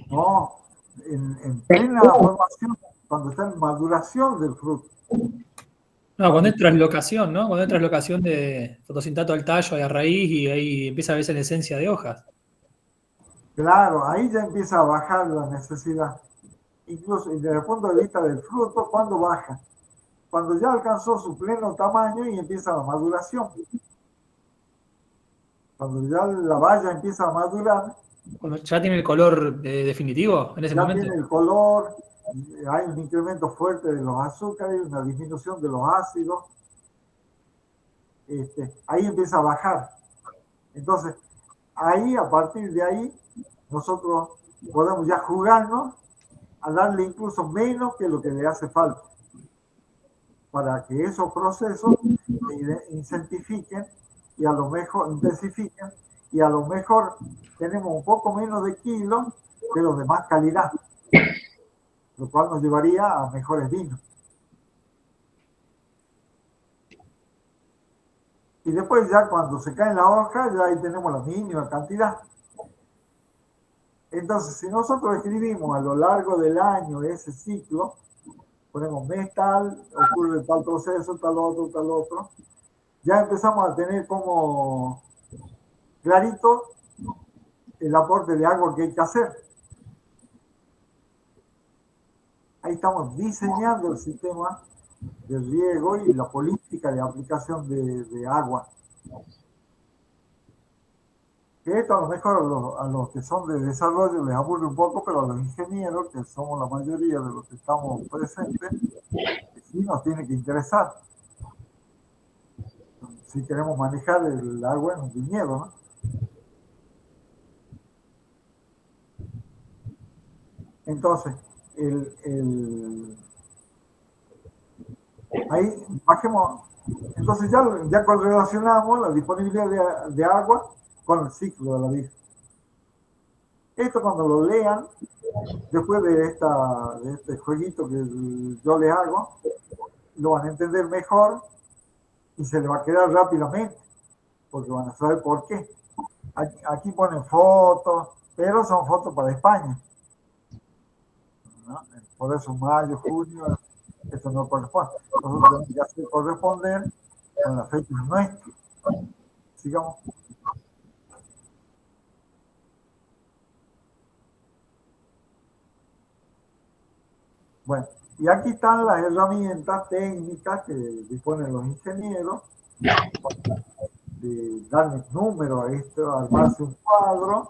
No, en plena formación, cuando está en maduración del fruto. No, cuando es traslocación, ¿no? Cuando es traslocación de fotosintato al tallo y a raíz y ahí empieza a verse la esencia de hojas. Claro, ahí ya empieza a bajar la necesidad. Incluso desde el punto de vista del fruto, ¿cuándo baja? Cuando ya alcanzó su pleno tamaño y empieza la maduración. Cuando ya la baya empieza a madurar, Cuando ya tiene el color definitivo en ese ya momento. tiene el color, hay un incremento fuerte de los azúcares, una disminución de los ácidos, ahí empieza a bajar. Entonces, ahí, a partir de ahí, nosotros podemos ya jugarnos a darle incluso menos que lo que le hace falta, para que esos procesos se incentifiquen y a lo mejor intensifiquen, y a lo mejor tenemos un poco menos de kilos de los de más calidad, lo cual nos llevaría a mejores vinos. Y después ya cuando se caen las hojas, ya ahí tenemos la mínima cantidad. Entonces, si nosotros escribimos a lo largo del año ese ciclo, ponemos mes tal, ocurre tal proceso, tal otro, ya empezamos a tener como clarito el aporte de agua que hay que hacer. Ahí estamos diseñando el sistema de riego y la política de aplicación de agua. Que esto a lo mejor a los que son de desarrollo les aburre un poco, pero a los ingenieros, que somos la mayoría de los que estamos presentes, sí nos tiene que interesar. Si queremos manejar el agua en un viñedo, ¿no? Entonces, ahí bajemos Entonces ya correlacionamos la disponibilidad de agua con el ciclo de la vida. Esto cuando lo lean, después de este jueguito que yo les hago, lo van a entender mejor y se les va a quedar rápidamente, porque van a saber por qué. Aquí ponen fotos, pero son fotos para España, ¿no? Por eso mayo, junio, esto no corresponde. Nosotros tenemos que hacer corresponder con la fecha nuestra. Sigamos. Bueno, y aquí están las herramientas técnicas que disponen los ingenieros de darle números a esto, armarse un cuadro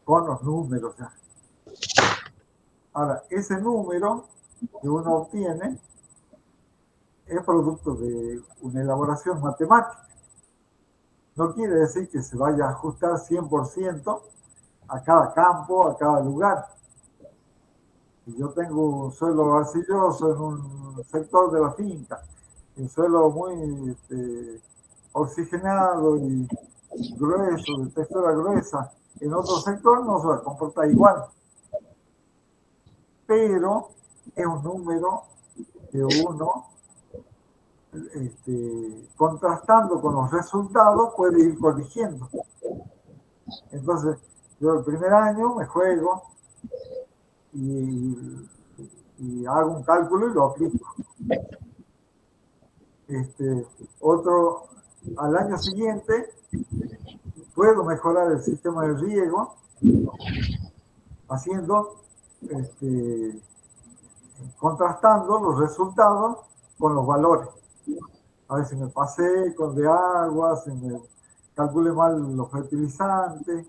con los números ya. Ahora, ese número que uno obtiene es producto de una elaboración matemática. No quiere decir que se vaya a ajustar 100% a cada campo, a cada lugar. Si yo tengo un suelo arcilloso en un sector de la finca, un suelo muy oxigenado y grueso, de textura gruesa, en otro sector no se va a comportar igual. Pero es un número que uno, contrastando con los resultados, puede ir corrigiendo. Entonces, yo el primer año me juego y hago un cálculo y lo aplico. Al año siguiente puedo mejorar el sistema de riego haciendo, contrastando los resultados con los valores. A ver si me pasé con de agua, si me calculé mal los fertilizantes,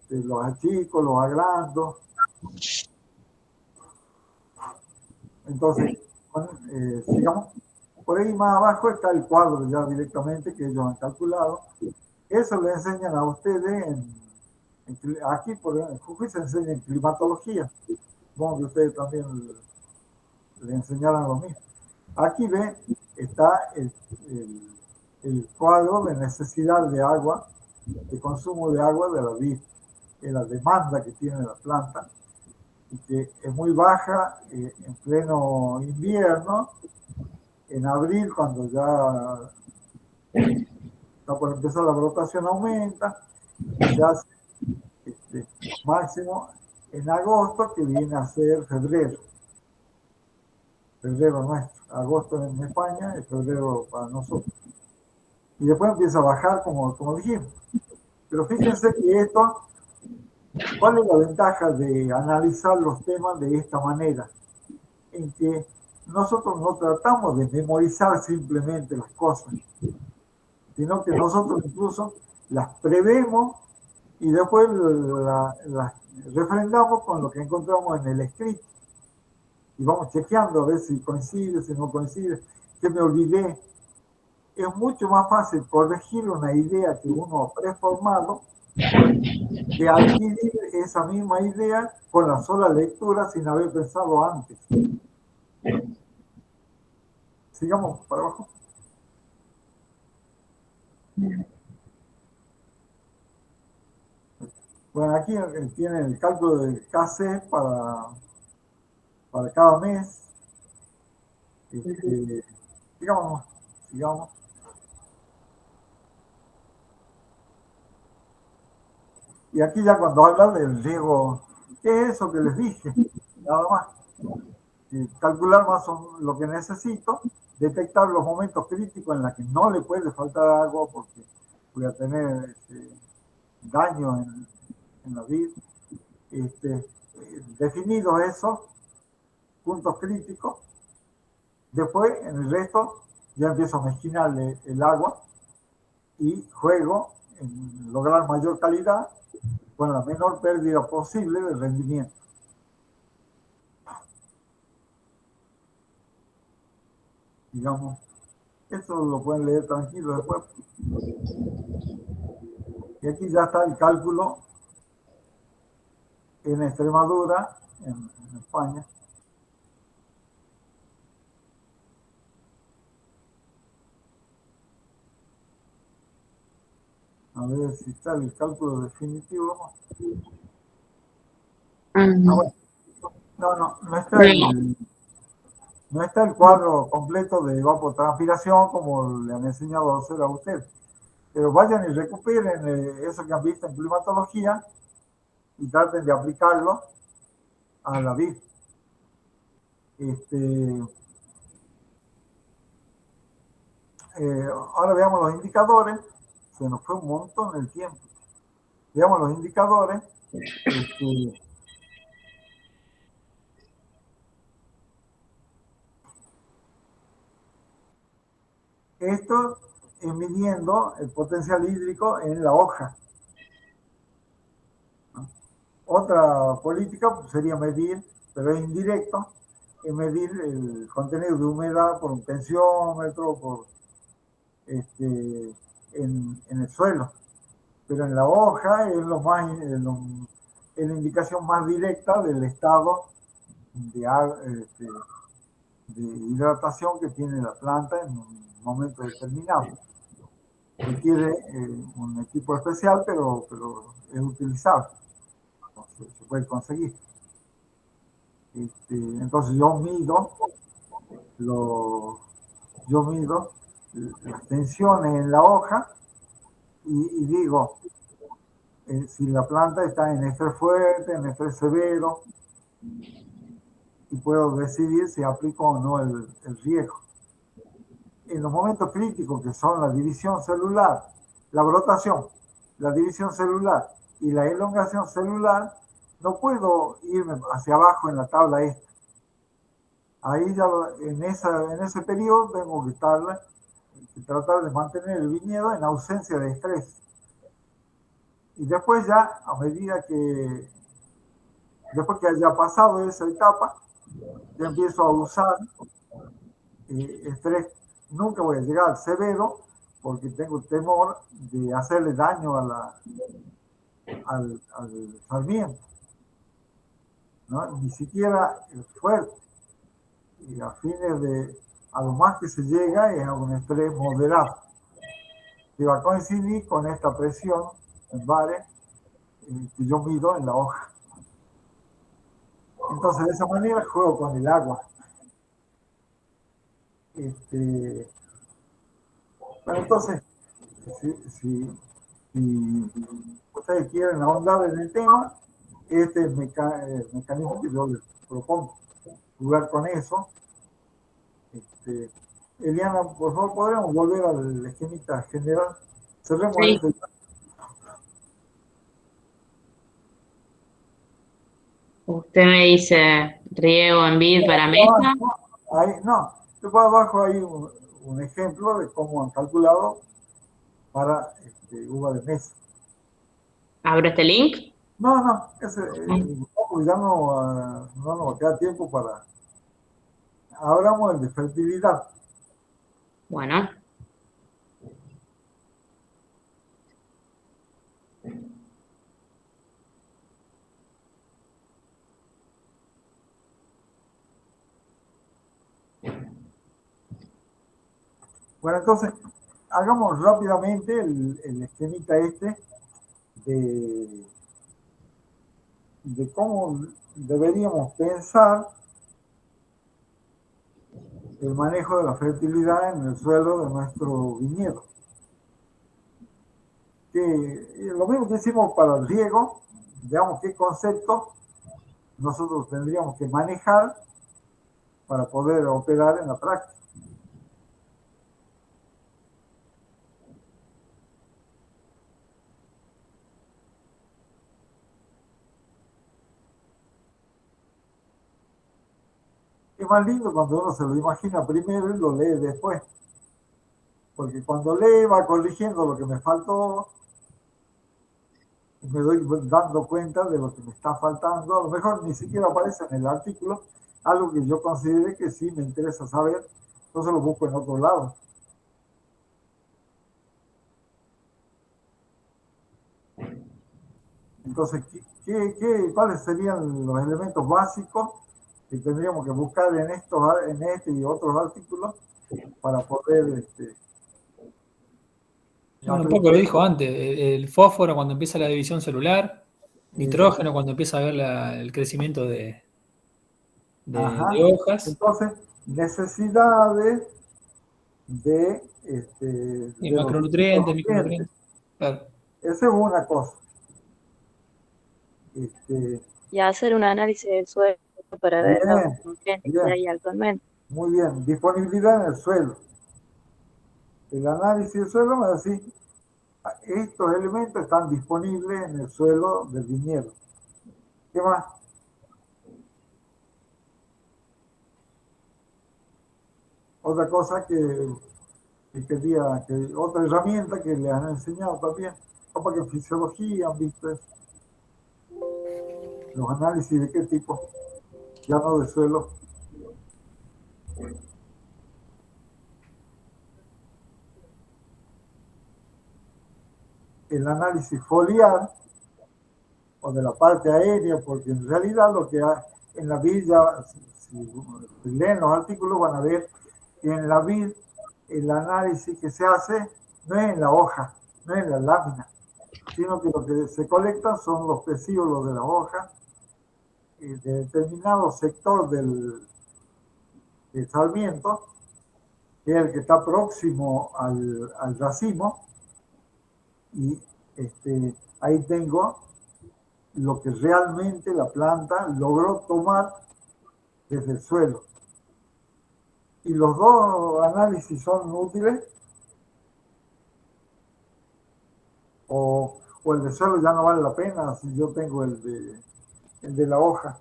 los achico, los agrando. Entonces, sigamos. Por ahí más abajo está el cuadro ya directamente que ellos han calculado. Eso le enseñan a ustedes aquí en Jujuy se enseña en climatología. Supongo que ustedes también le enseñaran lo mismo. Aquí ven, está el cuadro de necesidad de agua, de consumo de agua de la vid, de la demanda que tiene la planta, y que es muy baja en pleno invierno. En abril, cuando ya está por empezar la brotación, aumenta y se hace máximo en agosto, que viene a ser febrero nuestro. Agosto en España es febrero para nosotros. Y después empieza a bajar, como dijimos. Pero fíjense que esto, ¿cuál es la ventaja de analizar los temas de esta manera? En que nosotros no tratamos de memorizar simplemente las cosas, sino que nosotros incluso las prevemos y después las refrendamos con lo que encontramos en el escrito. Y vamos chequeando a ver si coincide, si no coincide, que me olvidé. Es mucho más fácil corregir una idea que uno ha preformado que adquirir esa misma idea con la sola lectura sin haber pensado antes. Sigamos para abajo. Bueno, aquí tienen el cálculo del KC para cada mes. Sigamos. Y aquí ya cuando hablan del riego, ¿qué es eso que les dije? Nada más. Calcular más lo que necesito, detectar los momentos críticos en los que no le puede faltar agua porque voy a tener daño en la vid. Definidos esos puntos críticos, después en el resto ya empiezo a mezclinarle el agua y juego en lograr mayor calidad con la menor pérdida posible de rendimiento. Digamos, eso lo pueden leer tranquilo después. Y aquí ya está el cálculo en Extremadura, en España. A ver si está el cálculo definitivo. Mm, Bueno, no está no. no está el cuadro completo de evapotranspiración como le han enseñado a hacer a usted. Pero vayan y recuperen eso que han visto en climatología y traten de aplicarlo a la vid. Ahora veamos los indicadores. Se nos fue un montón el tiempo. Veamos los indicadores. Esto es midiendo el potencial hídrico en la hoja. Otra política sería medir, pero es indirecto, es medir el contenido de humedad por un tensiómetro, en el suelo. Pero en la hoja es es la indicación más directa del estado de hidratación que tiene la planta en un momento determinado. Requiere un equipo especial, pero es utilizable. Se puede conseguir. Entonces yo mido las tensiones en la hoja y digo si la planta está en estrés fuerte, en estrés severo, y puedo decidir si aplico o no el riego. En los momentos críticos que son la división celular, la brotación, la división celular y la elongación celular, no puedo irme hacia abajo en la tabla esta. Ahí ya en ese periodo tengo que tratar de mantener el viñedo en ausencia de estrés. Y después ya, después que haya pasado esa etapa, yo empiezo a usar estrés. Nunca voy a llegar al severo porque tengo temor de hacerle daño al sarmiento, ¿no? Ni siquiera fuerte. Y a lo más que se llega es a un estrés moderado, que va a coincidir con esta presión en bares que yo mido en la hoja. Entonces, de esa manera juego con el agua. Bueno, entonces, si ustedes quieren ahondar en el tema, este es el mecanismo que yo les propongo, jugar con eso. Eliana, por favor, ¿podríamos volver al esquemita general? Cerremos Sí. este. Usted me dice riego en vid para mesa. No, después abajo hay un ejemplo de cómo han calculado para uva de mesa. ¿Abro este link? No, ya no nos queda tiempo para. Hablamos el de fertilidad. Bueno. Bueno, entonces, hagamos rápidamente el esquemita de cómo deberíamos pensar el manejo de la fertilidad en el suelo de nuestro viñedo. Lo mismo que hicimos para el riego, veamos qué conceptos nosotros tendríamos que manejar para poder operar en la práctica. Es más lindo cuando uno se lo imagina primero y lo lee después. Porque cuando lee va corrigiendo lo que me faltó y me doy dando cuenta de lo que me está faltando. A lo mejor ni siquiera aparece en el artículo algo que yo considere que sí me interesa saber, entonces lo busco en otro lado. Entonces, ¿cuáles serían los elementos básicos que tendríamos que buscar en este y otros artículos para poder Bueno, un poco lo dijo antes, el fósforo cuando empieza la división celular, nitrógeno cuando empieza a ver el crecimiento de Ajá. hojas, Entonces, necesidades y de los distintos macronutrientes, nutrientes. micronutrientes. Claro. Esa es una cosa. Este, Y hacer un análisis del suelo para ver los bien, nutrientes que bien, hay actualmente. muy bien. Disponibilidad en el suelo. El análisis del suelo me va a decir, estos elementos están disponibles en el suelo del viñedo. ¿Qué más? Otra cosa otra herramienta que le han enseñado también, como que en fisiología han visto eso. Los análisis de qué tipo, ya no de suelo. El análisis foliar o de la parte aérea, porque en realidad lo que hay en la vid, si leen los artículos van a ver que en la vid el análisis que se hace no es en la hoja, no es en la lámina, sino que lo que se colecta son los pecíolos de la hoja de determinado sector del sarmiento, que es el que está próximo al racimo, y ahí tengo lo que realmente la planta logró tomar desde el suelo. Y los dos análisis son útiles, o el de suelo ya no vale la pena si yo tengo el de la hoja.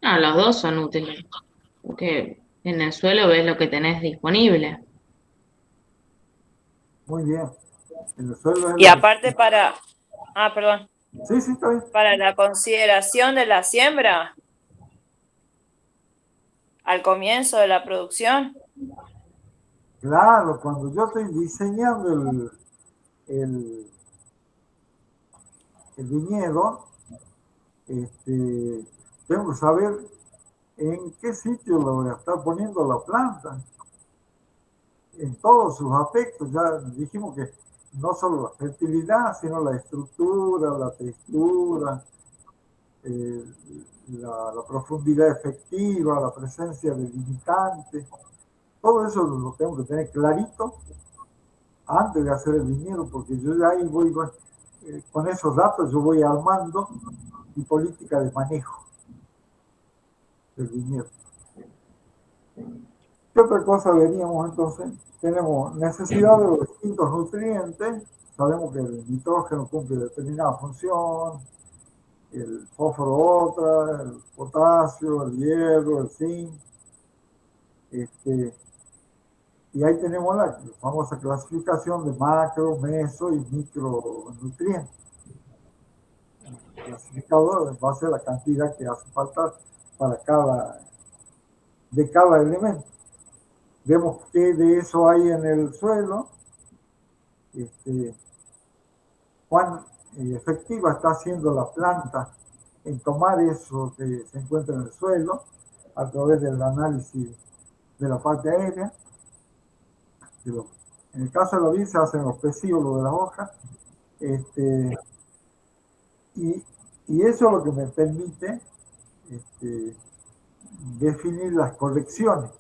No, los dos son útiles, porque en el suelo ves lo que tenés disponible. Muy bien. En el suelo es Y aparte perdón, Sí, sí, está bien. para la consideración de la siembra, al comienzo de la producción. Claro, cuando yo estoy diseñando el viñedo, tengo que saber en qué sitio lo voy a estar poniendo la planta, en todos sus aspectos. Ya dijimos que no solo la fertilidad, sino la estructura, la textura, eh, la profundidad efectiva, la presencia de limitantes. Todo eso lo tengo que tener clarito antes de hacer el viñedo, porque yo ya ahí voy, con esos datos yo voy armando mi política de manejo del viñedo. ¿Qué otra cosa veríamos entonces? Tenemos necesidad de los distintos nutrientes, sabemos que el nitrógeno cumple determinada función, el fósforo otra, el potasio, el hierro, el zinc, y ahí tenemos la famosa clasificación de macro, meso y micronutrientes. Clasificador en base a la cantidad que hace falta de cada elemento. Vemos qué de eso hay en el suelo, cuán efectiva está siendo la planta en tomar eso que se encuentra en el suelo a través del análisis de la parte aérea. En el caso de la vid se hacen los pecíolos de las hojas, y eso es lo que me permite definir las colecciones.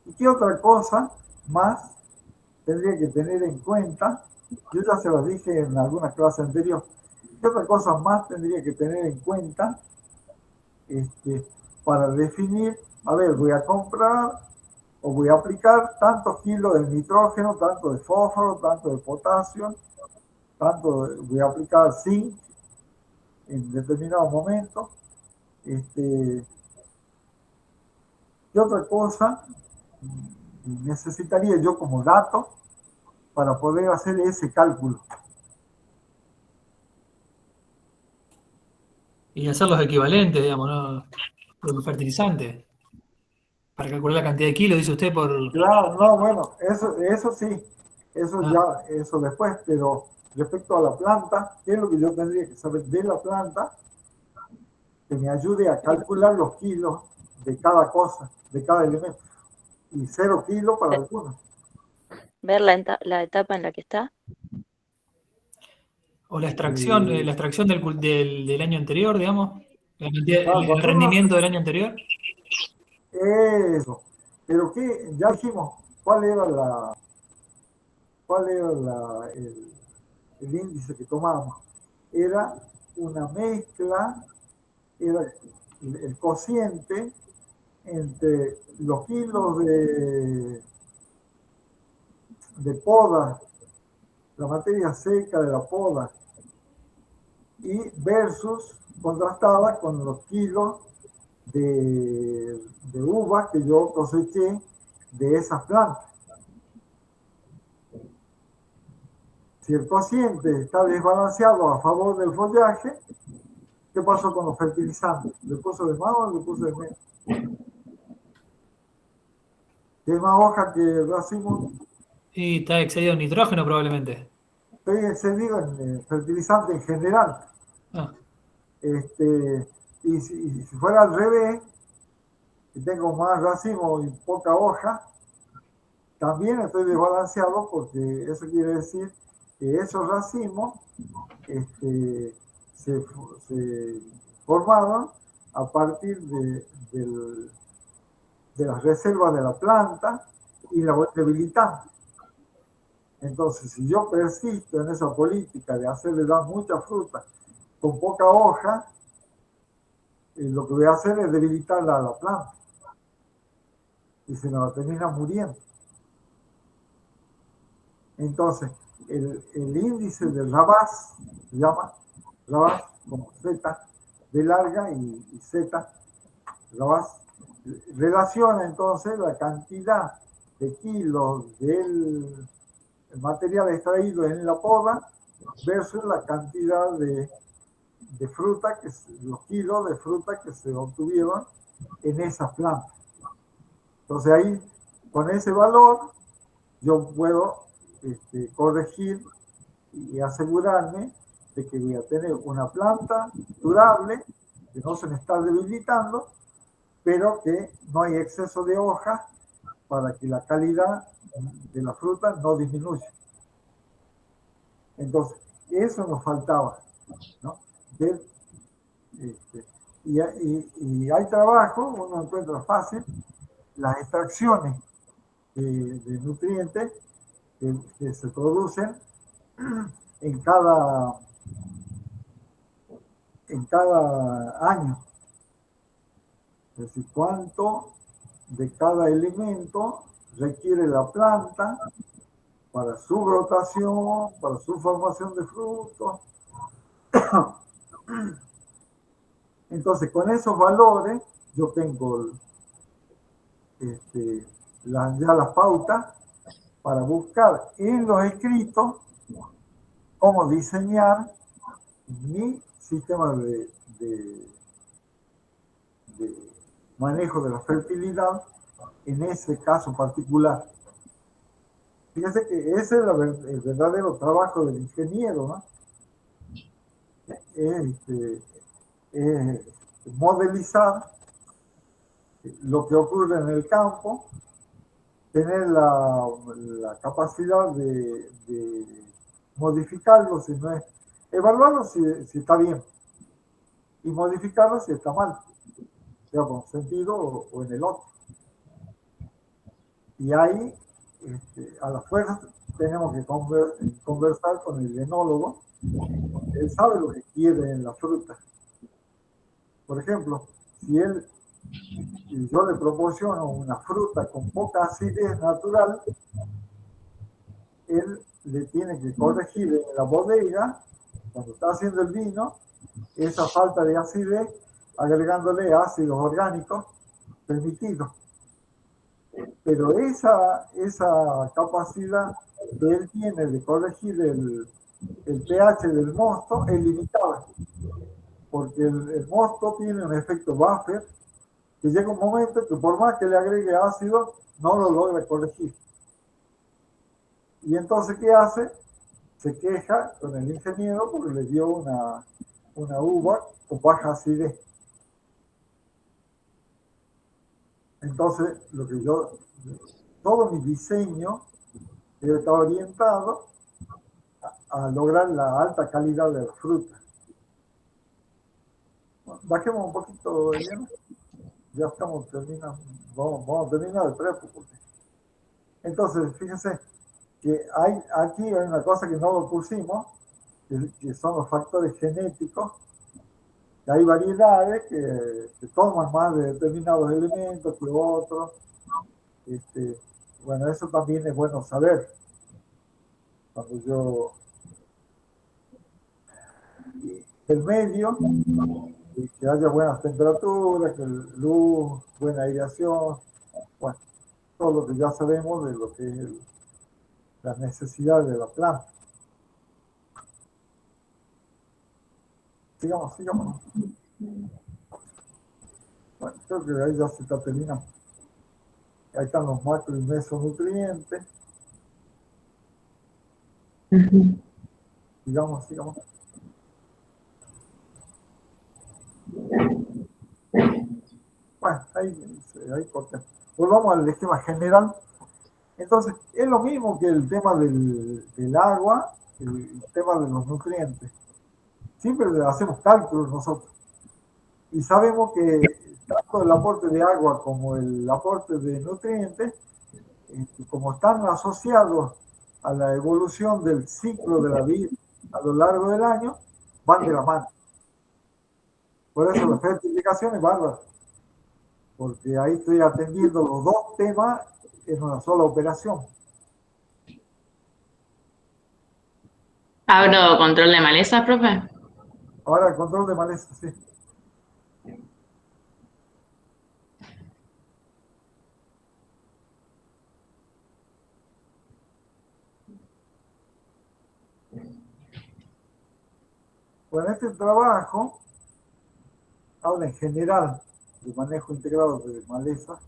¿Y qué otra cosa más tendría que tener en cuenta? Yo ya se lo dije en alguna clase anterior. ¿Qué otra cosa más tendría que tener en cuenta para definir? A ver, voy a comprar o voy a aplicar tantos kilos de nitrógeno, tanto de fósforo, tanto de potasio, voy a aplicar zinc en determinado momento. ¿Qué otra cosa necesitaría yo como dato para poder hacer ese cálculo? Y hacer los equivalentes, digamos, ¿no? Los fertilizantes. Para calcular la cantidad de kilos, dice usted, por... Claro, no, bueno, eso sí, eso después, pero respecto a la planta, ¿qué es lo que yo tendría que saber de la planta que me ayude a calcular los kilos de cada cosa, de cada elemento? y 0 kilos para algunos. Ver la etapa en la que está. O la extracción del año anterior, digamos, Claro, el rendimiento del año anterior. eso. Pero que ya dijimos, cuál era el índice que tomábamos. Era una mezcla, era el cociente entre los kilos de poda, la materia seca de la poda, y versus contrastada con los kilos de uvas que yo coseché de esas plantas. Si el cociente está desbalanceado a favor del follaje, ¿qué pasó con los fertilizantes? ¿Le puso de más o le puso de menos? ¿Tiene más hoja que racimo? Y está excedido en nitrógeno probablemente. Estoy excedido en fertilizante en general. Ah, Y si fuera al revés, si tengo más racimo y poca hoja, también estoy desbalanceado porque eso quiere decir que esos racimos se formaron a partir de las reservas de la planta y la voy debilitando. Entonces, si yo persisto en esa política de hacerle dar mucha fruta con poca hoja, lo que voy a hacer es debilitarla a la planta y se me va a terminar muriendo. Entonces, el índice del RABAS, se llama RABAS como Z, B larga y Z, RABAS, relaciona entonces la cantidad de kilos del material extraído en la poda versus la cantidad de fruta, los kilos de fruta que se obtuvieron en esas plantas. Entonces ahí, con ese valor, yo puedo corregir y asegurarme de que voy a tener una planta durable, que no se me está debilitando, pero que no hay exceso de hojas para que la calidad de la fruta no disminuya. Entonces, eso nos faltaba, ¿no? Y hay trabajo, uno encuentra fácil, las extracciones de nutrientes que se producen en cada año. Es decir, cuánto de cada elemento requiere la planta para su rotación, para su formación de frutos. Entonces, con esos valores, yo tengo ya las pautas para buscar en los escritos cómo diseñar mi sistema de manejo de la fertilidad en ese caso particular. Fíjense que ese es el verdadero trabajo del ingeniero, ¿no? Es modelizar lo que ocurre en el campo, tener la capacidad de modificarlo, si no es, evaluarlo si está bien y modificarlo si está mal, sea por un sentido o en el otro. Y ahí, a la fuerza, tenemos que conversar con el enólogo. Él sabe lo que quiere en la fruta. Por ejemplo, si yo le proporciono una fruta con poca acidez natural, él le tiene que corregir en la bodega, cuando está haciendo el vino, esa falta de acidez, agregándole ácidos orgánicos permitidos. Pero esa capacidad que él tiene de corregir el pH del mosto es limitada, porque el mosto tiene un efecto buffer que llega un momento que por más que le agregue ácido, no lo logra corregir. Y entonces, ¿qué hace? Se queja con el ingeniero porque le dio una uva con baja acidez. Entonces, lo que yo todo mi diseño debe estar orientado a lograr la alta calidad de la fruta. Bueno, bajemos un poquito, Eliana. Ya estamos terminando. Vamos a terminar el prepo. Entonces, fíjense que aquí hay una cosa que no lo pusimos, que son los factores genéticos. Que hay variedades que toman más de determinados elementos que otros. Bueno, eso también es bueno saber. Cuando yo... El medio, que haya buenas temperaturas, que luz, buena aireación, bueno, todo lo que ya sabemos de lo que es las necesidades de la planta. Sigamos. Bueno, creo que ahí ya se está terminando. Ahí están los macro y mesonutrientes. Sigamos. Bueno, ahí corté. Volvamos al esquema general. Entonces, es lo mismo que el tema del agua, el tema de los nutrientes. Siempre hacemos cálculos nosotros. Y sabemos que tanto el aporte de agua como el aporte de nutrientes, como están asociados a la evolución del ciclo de la vida a lo largo del año, van de la mano. Por eso la fertilización es bárbara, porque ahí estoy atendiendo los dos temas en una sola operación. ¿Hablo control de malezas, profe? Ahora el control de malezas, sí. Bueno, este trabajo habla en general de manejo integrado de malezas.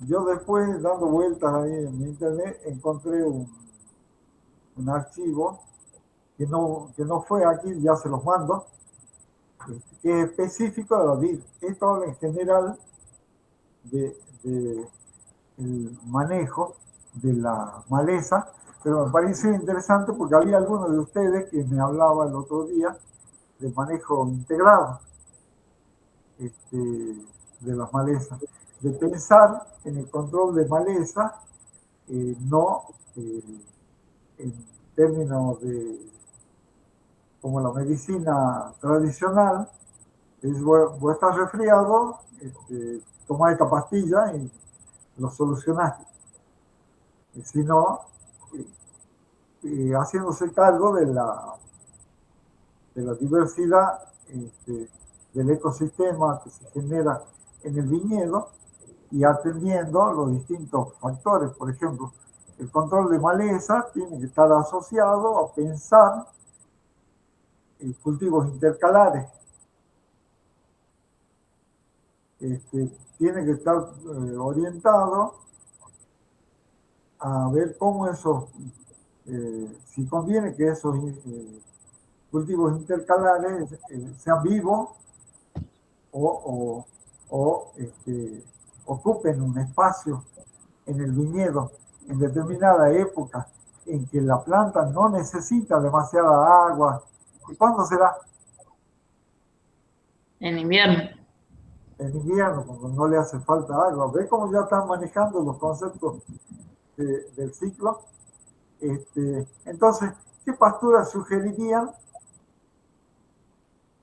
Yo después, dando vueltas ahí en internet, encontré un archivo que no fue aquí, ya se los mando, que es específico de la vid. Esto habla en general de el manejo de la maleza, pero me pareció interesante porque había algunos de ustedes que me hablaba el otro día de manejo integrado de las malezas, de pensar en el control de maleza, no en términos de como la medicina tradicional, es vos estás resfriado, tomás esta pastilla y lo solucionás, sino haciéndose cargo de la diversidad del ecosistema que se genera en el viñedo y atendiendo los distintos factores. Por ejemplo, el control de maleza tiene que estar asociado a pensar en cultivos intercalares. Tiene que estar orientado a ver cómo si conviene que esos cultivos intercalares sean vivos o ocupen un espacio en el viñedo en determinada época en que la planta no necesita demasiada agua. ¿Y cuándo será? En invierno. En invierno, cuando no le hace falta agua. ¿Ves cómo ya están manejando los conceptos del ciclo? Entonces, ¿qué pasturas sugerirían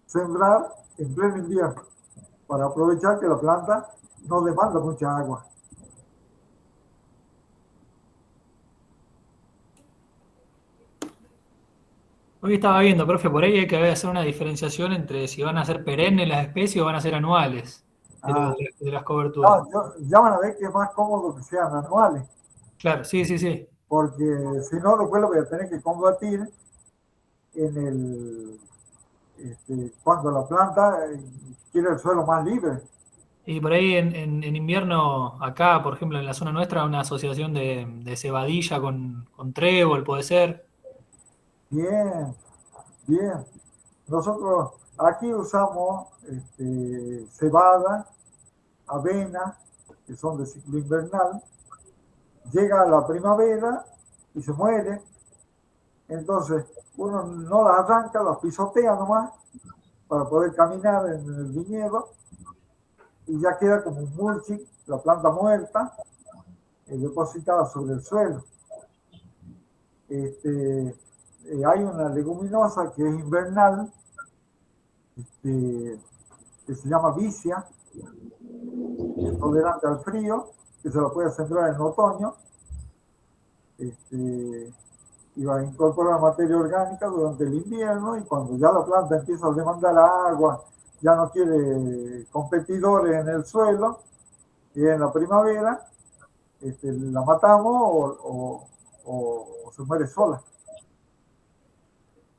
sembrar en pleno invierno para aprovechar que la planta no demanda mucha agua? Hoy estaba viendo, profe, por ahí hay que hacer una diferenciación entre si van a ser perennes las especies o van a ser anuales de las coberturas. No, ya van a ver que es más cómodo que sean anuales. Claro, sí. Porque si no, después lo voy a tener que combatir cuando la planta quiere el suelo más libre. Y por ahí en invierno, acá, por ejemplo, en la zona nuestra, una asociación de cebadilla con trébol, puede ser. Bien. Nosotros aquí usamos cebada, avena, que son de ciclo invernal, llega la primavera y se muere. Entonces, uno no las arranca, las pisotea nomás para poder caminar en el viñedo y ya queda como un mulching, la planta muerta, depositada sobre el suelo. Hay una leguminosa que es invernal, que se llama vicia, que es tolerante al frío, que se la puede sembrar en otoño, y va a incorporar materia orgánica durante el invierno, y cuando ya la planta empieza a demandar agua, ya no quiere competidores en el suelo, y en la primavera la matamos o se muere sola.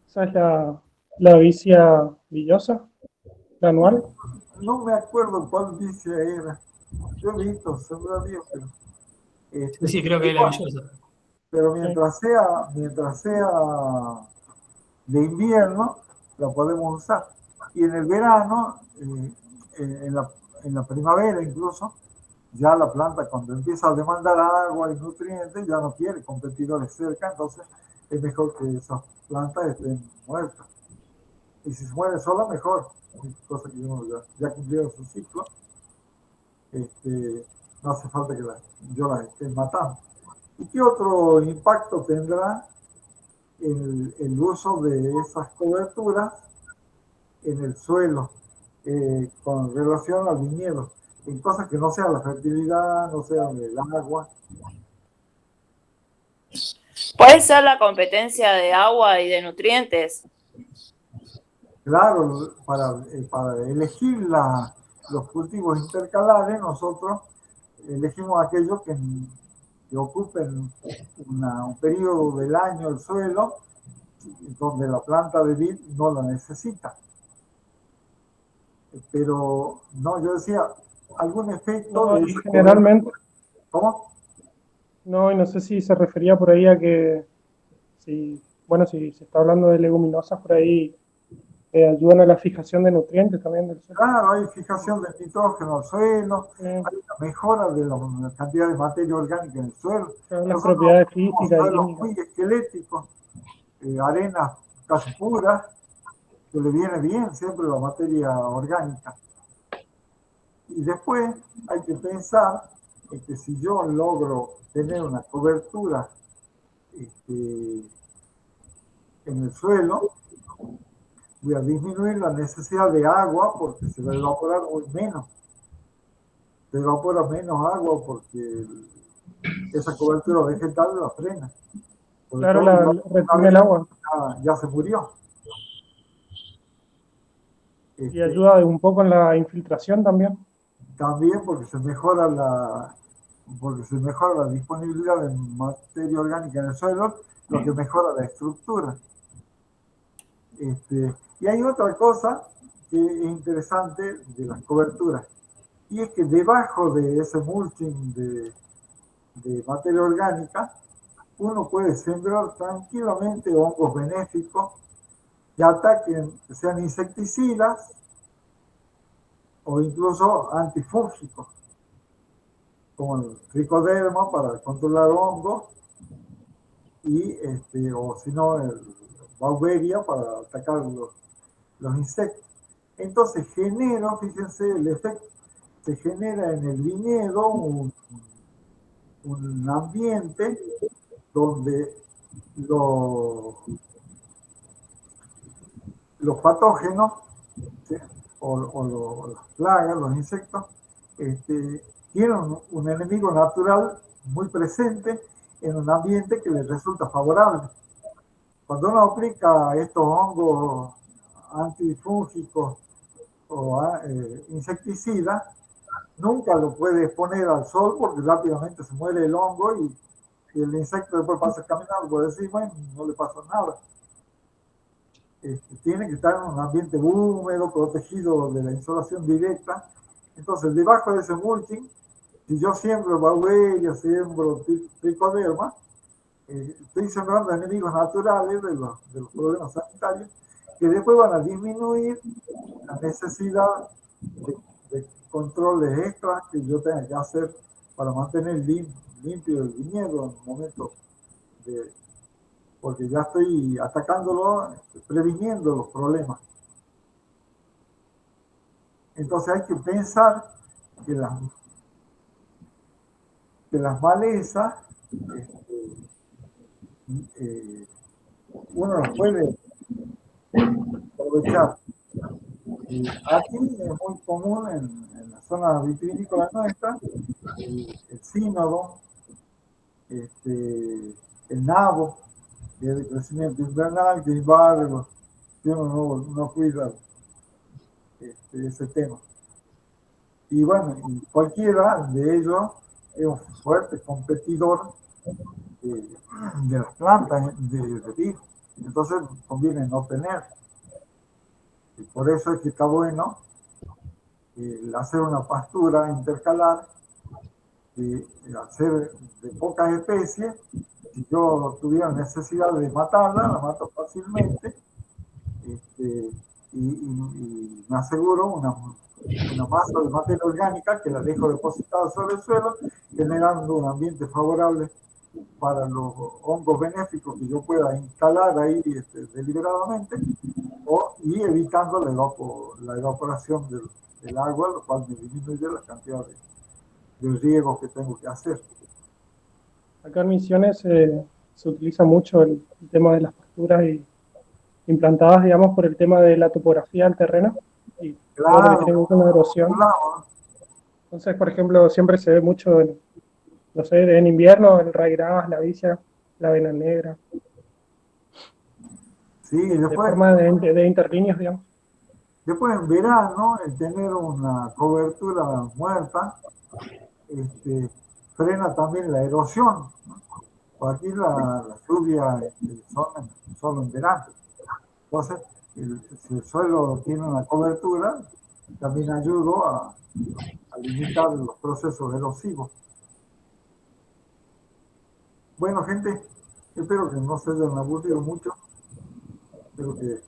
Esa es la vicia villosa, la anual. No me acuerdo cuál vicia era. Yo he visto, seguro Dios, pero Sí, creo que es la villosa. pero mientras sea de invierno, la podemos usar. Y en el verano, en la primavera incluso, ya la planta cuando empieza a demandar agua y nutrientes, ya no quiere competidores cerca, entonces es mejor que esas plantas estén muertas. Y si se muere sola, mejor. Cosa que ya cumplieron su ciclo. No hace falta que yo las esté matando. ¿Y qué otro impacto tendrá el uso de esas coberturas en el suelo con relación al viñedo? En cosas que no sean la fertilidad, no sean el agua. Puede ser la competencia de agua y de nutrientes. Claro, para elegir los cultivos intercalares, nosotros elegimos aquellos que ocupen un periodo del año el suelo donde la planta de vid no la necesita. Pero no, yo decía, algún efecto No, de y esa generalmente, ¿Cómo? no, y no sé si se refería por ahí a que, si se está hablando de leguminosas por ahí, ayudan a la fijación de nutrientes también del suelo. Claro, hay fijación de nitrógeno al suelo, hay una mejora de la cantidad de materia orgánica en el suelo. Las Nosotros propiedades tenemos físicas y suelos químicas. muy esqueléticos, arenas casi puras, que le viene bien siempre la materia orgánica. Y después hay que pensar en que si yo logro tener una cobertura en el suelo, voy a disminuir la necesidad de agua porque se va a evaporar muy menos. Se evapora menos agua porque esa cobertura vegetal la frena. Sobre Claro, todo, retiene el agua ya se murió. y ayuda un poco en la infiltración también. También porque se mejora la disponibilidad de materia orgánica en el suelo, lo que mejora la estructura. Y hay otra cosa que es interesante de las coberturas, y es que debajo de ese mulching de materia orgánica, uno puede sembrar tranquilamente hongos benéficos que ataquen, que sean insecticidas o incluso antifúngicos, como el tricoderma para controlar hongos, y o si no, el Beauveria para atacar los insectos. Entonces fíjense el efecto, se genera en el viñedo un ambiente donde los patógenos, ¿sí? o las plagas, los insectos, tienen un enemigo natural muy presente en un ambiente que les resulta favorable. Cuando uno aplica estos hongos antifúngicos o insecticidas, nunca lo puede exponer al sol porque rápidamente se muere el hongo y el insecto después pasa caminando por encima y no le pasa nada. Tiene que estar en un ambiente húmedo, protegido de la insolación directa. Entonces, debajo de ese mulching, si yo siembro Beauveria, siembro tricoderma, estoy sembrando enemigos naturales de los problemas sanitarios que después van a disminuir la necesidad de controles extras que yo tenga que hacer para mantener limpio el viñedo en el momento porque ya estoy atacándolo, previniendo los problemas. Entonces hay que pensar que las malezas uno las puede aprovechar. Aquí es muy común en la zona vitivinícola nuestra el sínodo, el nabo, que es de crecimiento invernal, que invade, si uno no cuida ese tema. Y bueno, y cualquiera de ellos es un fuerte competidor de las plantas de vid. Entonces conviene no tener. Y por eso es que está bueno hacer una pastura intercalar, hacer de pocas especies. Si yo tuviera necesidad de matarla, la mato fácilmente y me aseguro una masa de materia orgánica que la dejo depositada sobre el suelo, generando un ambiente favorable para los hongos benéficos que yo pueda instalar ahí deliberadamente y evitando la evaporación del agua, lo cual me disminuye la cantidad de riego que tengo que hacer. Acá en Misiones se utiliza mucho el tema de las pasturas implantadas, digamos, por el tema de la topografía del terreno y todo lo que tiene que ver con la erosión. Claro. Entonces, por ejemplo, siempre se ve mucho, no sé, en invierno, el raigras, la vicia, la avena negra. Sí, De forma de interlíneos, digamos. Después en verano, el tener una cobertura muerta frena también la erosión, ¿no? Por aquí las lluvias son solo en verano. Entonces, si el suelo tiene una cobertura, también ayuda a limitar los procesos erosivos. Bueno, gente, espero que no se hayan aburrido mucho. Espero que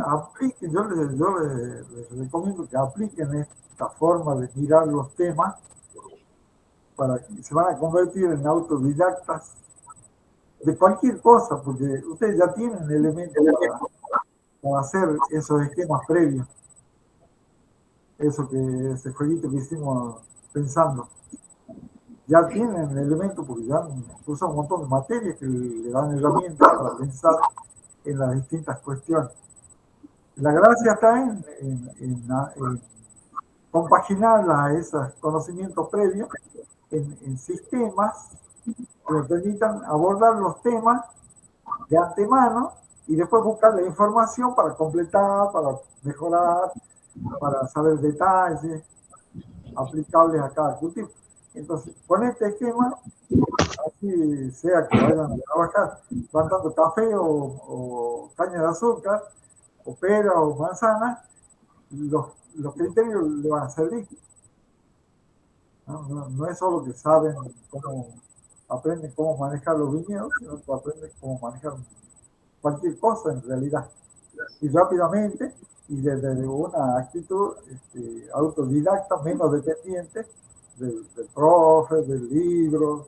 apliquen, yo les recomiendo que apliquen esta forma de mirar los temas para que se van a convertir en autodidactas de cualquier cosa, porque ustedes ya tienen elementos para hacer esos esquemas previos, ese jueguito que hicimos pensando. Ya tienen elementos porque ya usan un montón de materias que le dan herramientas para pensar en las distintas cuestiones. La gracia está en compaginar esos conocimientos previos en sistemas que me permitan abordar los temas de antemano y después buscar la información para completar, para mejorar, para saber detalles aplicables a cada cultivo. Entonces, con este esquema, así sea que vayan a trabajar plantando café o caña de azúcar, o pera o manzana, los criterios le van a servir. No es solo que aprenden cómo manejar los viñedos, sino que aprenden cómo manejar cualquier cosa en realidad. Y rápidamente, y desde una actitud autodidacta, menos dependiente del profe, del libro.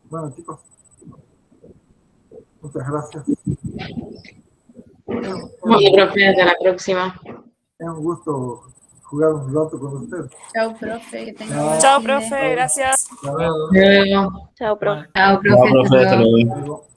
Bueno, chicos, muchas gracias. Bueno, profe, hasta la próxima. Es un gusto jugar un rato con usted. Chao, profe. Que tenga Chao, profe, gracias. Hasta luego. Chao, profe. Chao, profe. Chao, profe, hasta luego. Luego.